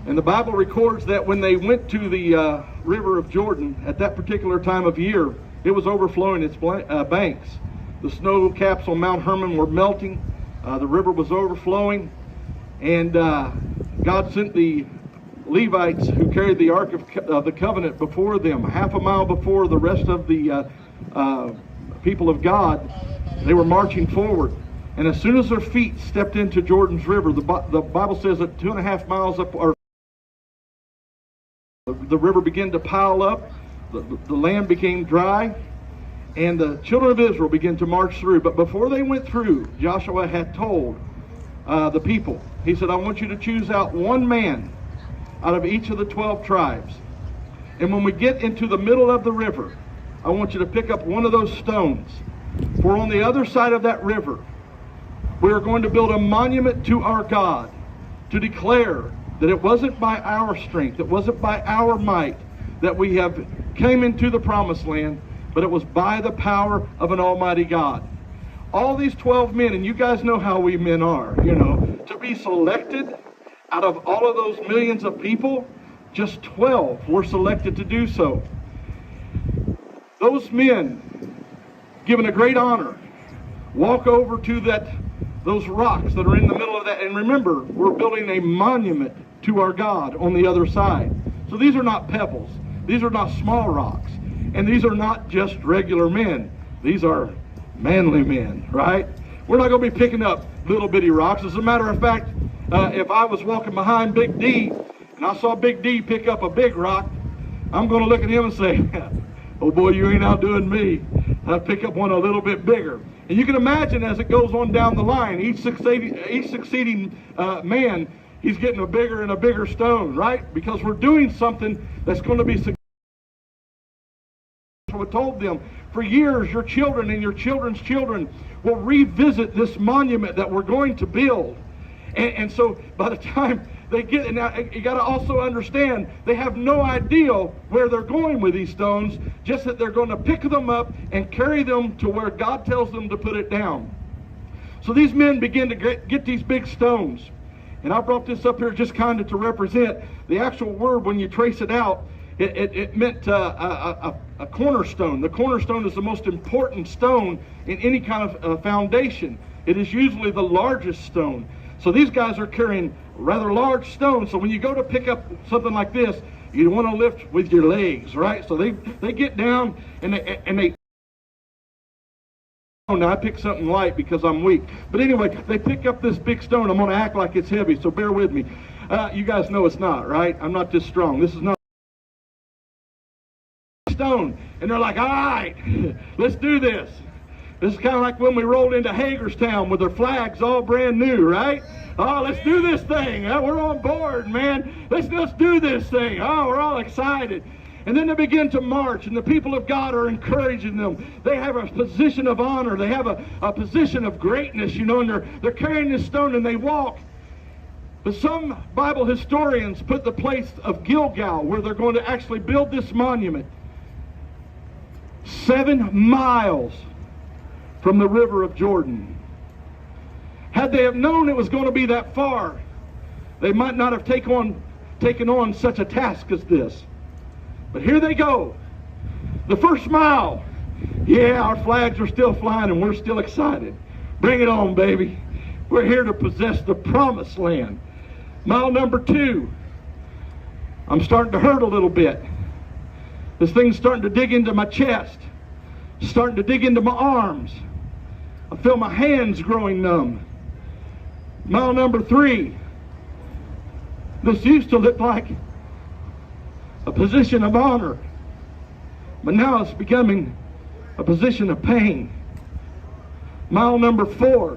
And the Bible records that when they went to the river of Jordan at that particular time of year, it was overflowing its banks. The snow caps on Mount Hermon were melting. The river was overflowing. And God sent the Levites who carried the Ark of the Covenant before them, half a mile before the rest of the people of God. They were marching forward. And as soon as their feet stepped into Jordan's river, the Bible says that 2.5 miles up, or the river began to pile up. The land became dry, and the children of Israel began to march through. But before they went through, Joshua had told the people, he said, I want you to choose out one man out of each of the 12 tribes. And when we get into the middle of the river, I want you to pick up one of those stones. For on the other side of that river, we are going to build a monument to our God to declare that it wasn't by our strength, it wasn't by our might that we have came into the promised land, but it was by the power of an almighty God. All these 12 men, and you guys know how we men are, to be selected out of all of those millions of people, just 12 were selected to do so. Those men, given a great honor, walk over to those rocks that are in the middle of that. And remember, we're building a monument to our God on the other side. So these are not pebbles. These are not small rocks. And these are not just regular men. These are manly men, right? We're not going to be picking up little bitty rocks. As a matter of fact, if I was walking behind Big D and I saw Big D pick up a big rock, I'm going to look at him and say, oh boy, you ain't outdoing me. I'll pick up one a little bit bigger. And you can imagine as it goes on down the line, each succeeding man, he's getting a bigger and a bigger stone, right? Because we're doing something that's going to be significant. I told them, for years, your children and your children's children will revisit this monument that we're going to build. And so by the time they get, and now you got to also understand, they have no idea where they're going with these stones, just that they're going to pick them up and carry them to where God tells them to put it down. So these men begin to get these big stones. And I brought this up here just kind of to represent the actual word. When you trace it out, it meant a cornerstone. The cornerstone is the most important stone in any kind of foundation. It is usually the largest stone. So these guys are carrying rather large stones. So when you go to pick up something like this, you want to lift with your legs, right? So they get down and they now I pick something light because I'm weak. But anyway, they pick up this big stone. I'm going to act like it's heavy, so bear with me. You guys know it's not, right? I'm not this strong. This is not stone. And they're like, all right, let's do this. This is kind of like when we rolled into Hagerstown with their flags all brand new, right? Oh, let's do this thing. We're on board, man. Let's do this thing. Oh, we're all excited. And then they begin to march, and the people of God are encouraging them. They have a position of honor. They have a position of greatness, you know, and they're carrying this stone and they walk. But some Bible historians put the place of Gilgal, where they're going to actually build this monument, 7 miles from the river of Jordan. Had they have known it was going to be that far, they might not have taken on such a task as this. But here they go. The first mile. Yeah, our flags are still flying and we're still excited. Bring it on, baby. We're here to possess the promised land. Mile number 2. I'm starting to hurt a little bit. This thing's starting to dig into my chest. Starting to dig into my arms. I feel my hands growing numb. Mile number 3. This used to look like a position of honor, but now it's becoming a position of pain. Mile number 4.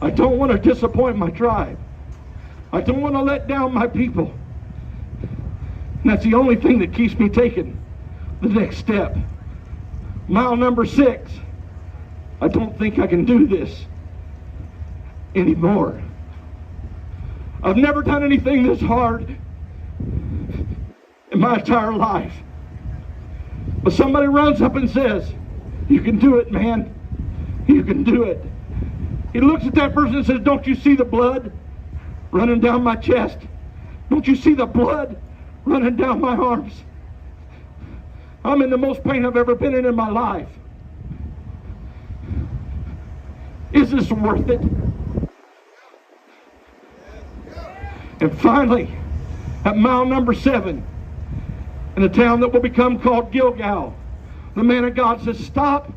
I don't want to disappoint my tribe. I don't want to let down my people. And that's the only thing that keeps me taking the next step. Mile number 6. I don't think I can do this anymore. I've never done anything this hard in my entire life. But somebody runs up and says, you can do it, man. You can do it. He looks at that person and says, don't you see the blood running down my chest? Don't you see the blood running down my arms? I'm in the most pain I've ever been in my life. Is this worth it? And finally, at mile number 7, in a town that will become called Gilgal, the man of God says, stop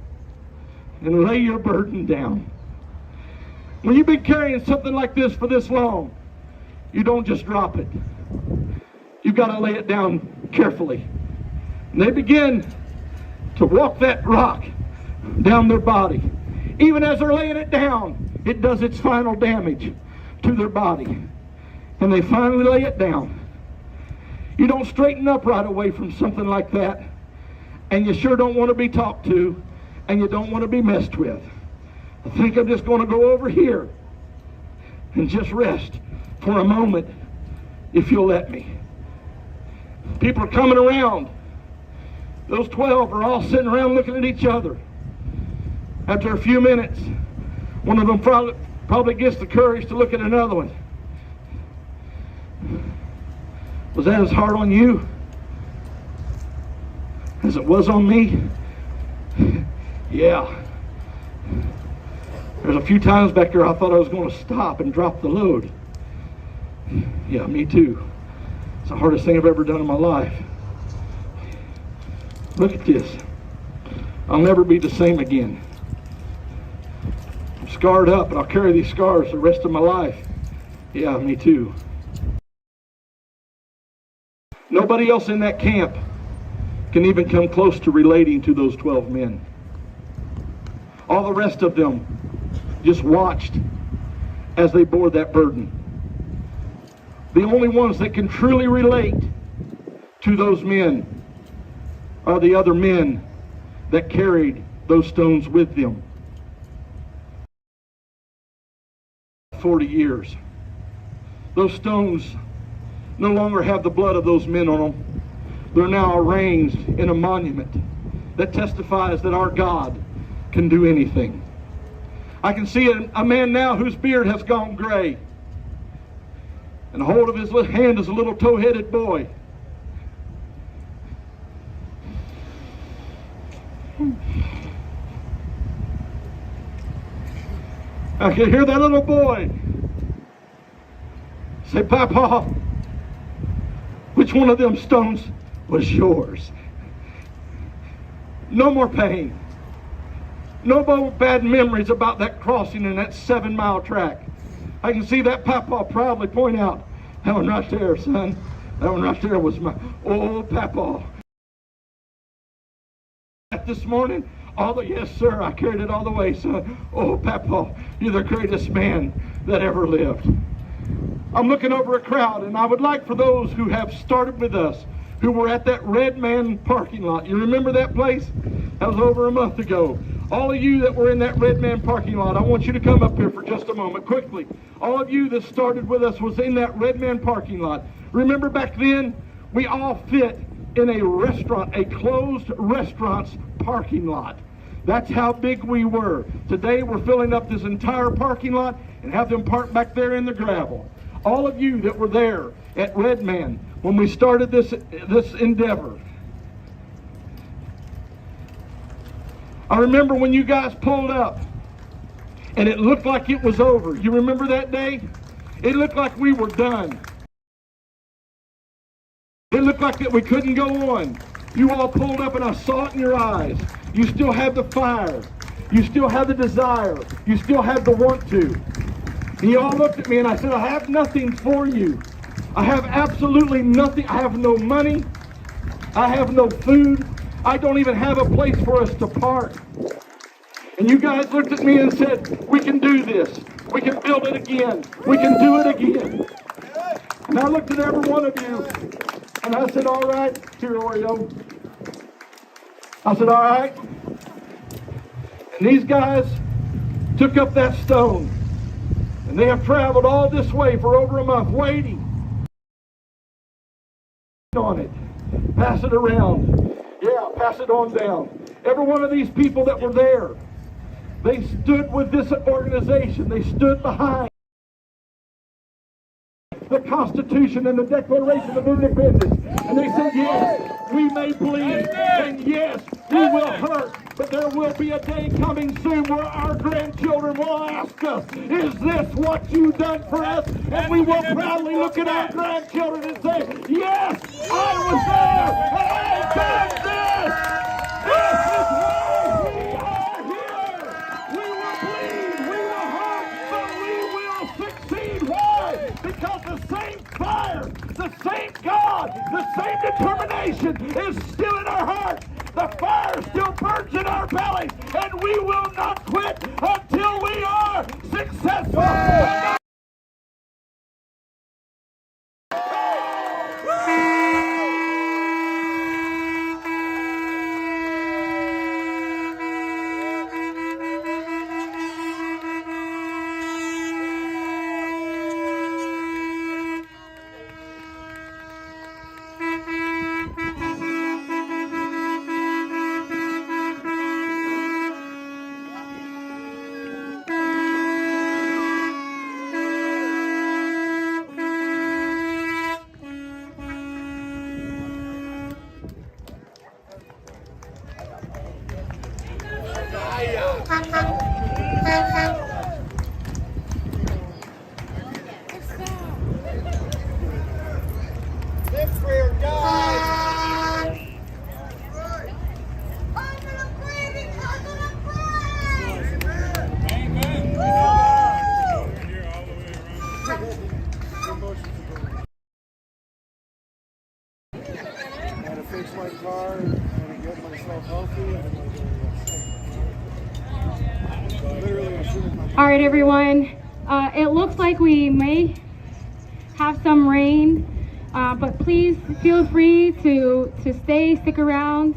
and lay your burden down. When you've been carrying something like this for this long, you don't just drop it. You've got to lay it down carefully. And they begin to walk that rock down their body. Even as they're laying it down, it does its final damage to their body. And they finally lay it down. You don't straighten up right away from something like that. And you sure don't want to be talked to. And you don't want to be messed with. I think I'm just going to go over here and just rest for a moment, if you'll let me. People are coming around. Those 12 are all sitting around looking at each other. After a few minutes, one of them probably gets the courage to look at another one. Was that as hard on you as it was on me? Yeah. There's a few times back there I thought I was going to stop and drop the load. Yeah, me too. It's the hardest thing I've ever done in my life. Look at this. I'll never be the same again. scarred up, and I'll carry these scars the rest of my life. Yeah, me too. Nobody else in that camp can even come close to relating to those 12 men. All the rest of them just watched as they bore that burden. The only ones that can truly relate to those men are the other men that carried those stones with them. 40 years. Those stones no longer have the blood of those men on them. They're now arranged in a monument that testifies that our God can do anything. I can see a man now whose beard has gone gray, and the hold of his hand is a little tow-headed boy. I can hear that little boy say, "Papa, which one of them stones was yours?" No more pain. No more bad memories about that crossing in that 7-mile track. I can see that Papa proudly point out, "That one right there, son. That one right there was my old Papa." This morning, yes, sir, I carried it all the way, son. "Oh, Papa, you're the greatest man that ever lived." I'm looking over a crowd, and I would like for those who have started with us, who were at that Red Man parking lot. You remember that place? That was over a month ago. All of you that were in that Red Man parking lot, I want you to come up here for just a moment, quickly. All of you that started with us was in that Red Man parking lot. Remember back then, we all fit in a restaurant, a closed restaurant's parking lot. That's how big we were. Today, we're filling up this entire parking lot and have them parked back there in the gravel. All of you that were there at Red Man when we started this endeavor, I remember when you guys pulled up and it looked like it was over. You remember that day? It looked like we were done. It looked like that we couldn't go on. You all pulled up and I saw it in your eyes. You still have the fire. You still have the desire. You still have the want to. And you all looked at me and I said, "I have nothing for you. I have absolutely nothing. I have no money. I have no food. I don't even have a place for us to park." And you guys looked at me and said, "We can do this. We can build it again. We can do it again." And I looked at every one of you and I said, "All right, here, Oreo." I said, "All right." And these guys took up that stone. And they have traveled all this way for over a month waiting on it. Pass it around. Yeah, pass it on down. Every one of these people that were there, they stood with this organization. They stood behind the Constitution and the Declaration of Independence. And they said, "Yes, we may bleed, and yes, we will hurt, but there will be a day coming soon where our grandchildren will ask us, 'Is this what you've done for us?' And we will proudly look at our grandchildren and say, 'Yes, I was there, and I've done this. This is why we are here. We will bleed, we will hurt, but we will succeed.' Why? Because the same fire, the same God, the same determination is still in our hearts. The fire still burns in our bellies, and we will not quit until we are successful." All right, everyone. It looks like we may have some rain, but please feel free to stick around.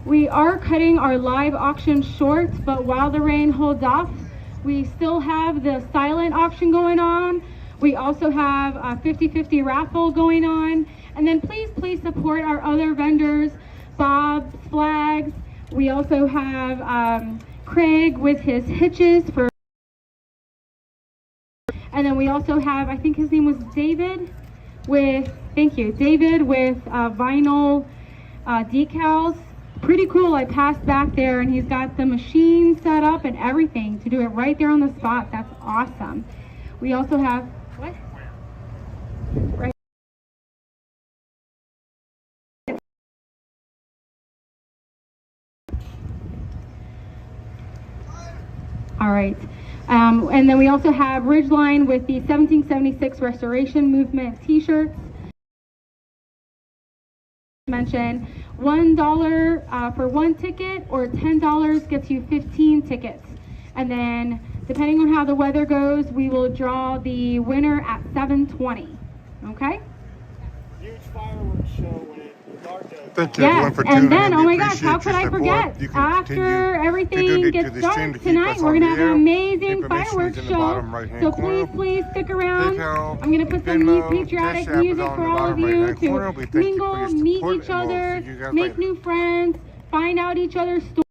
We are cutting our live auction short, but while the rain holds off, we still have the silent auction going on. We also have a 50-50 raffle going on. And then please support our other vendors, Bob's Flags. We also have Craig with his hitches for, and then we also have, I think his name was David with, thank you, David with vinyl decals. Pretty cool. I passed back there and he's got the machine set up and everything to do it right there on the spot. That's awesome. We also have, what? Right. All right. And then we also have Ridgeline with the 1776 Restoration Movement t-shirts. Mention $1 for one ticket, or $10 gets you 15 tickets. And then depending on how the weather goes, we will draw the winner at 7:20. Okay? Huge fireworks show when it dark out. Thank you, Yes, everyone, for and tuning then, in. oh We my gosh, how appreciate could I your forget? support. You can After continue everything to donate gets to this stream dark to keep tonight, us we're on going to the have air. an amazing Information is fireworks in the show. bottom right-hand So corner. please stick around. PayPal, I'm going to put some Venmo, patriotic Cash App is music on for the all of bottom you right-hand corner. We to thank you for mingle, your meet support, each and we'll other, see you guys make later. new friends, find out each other's stories.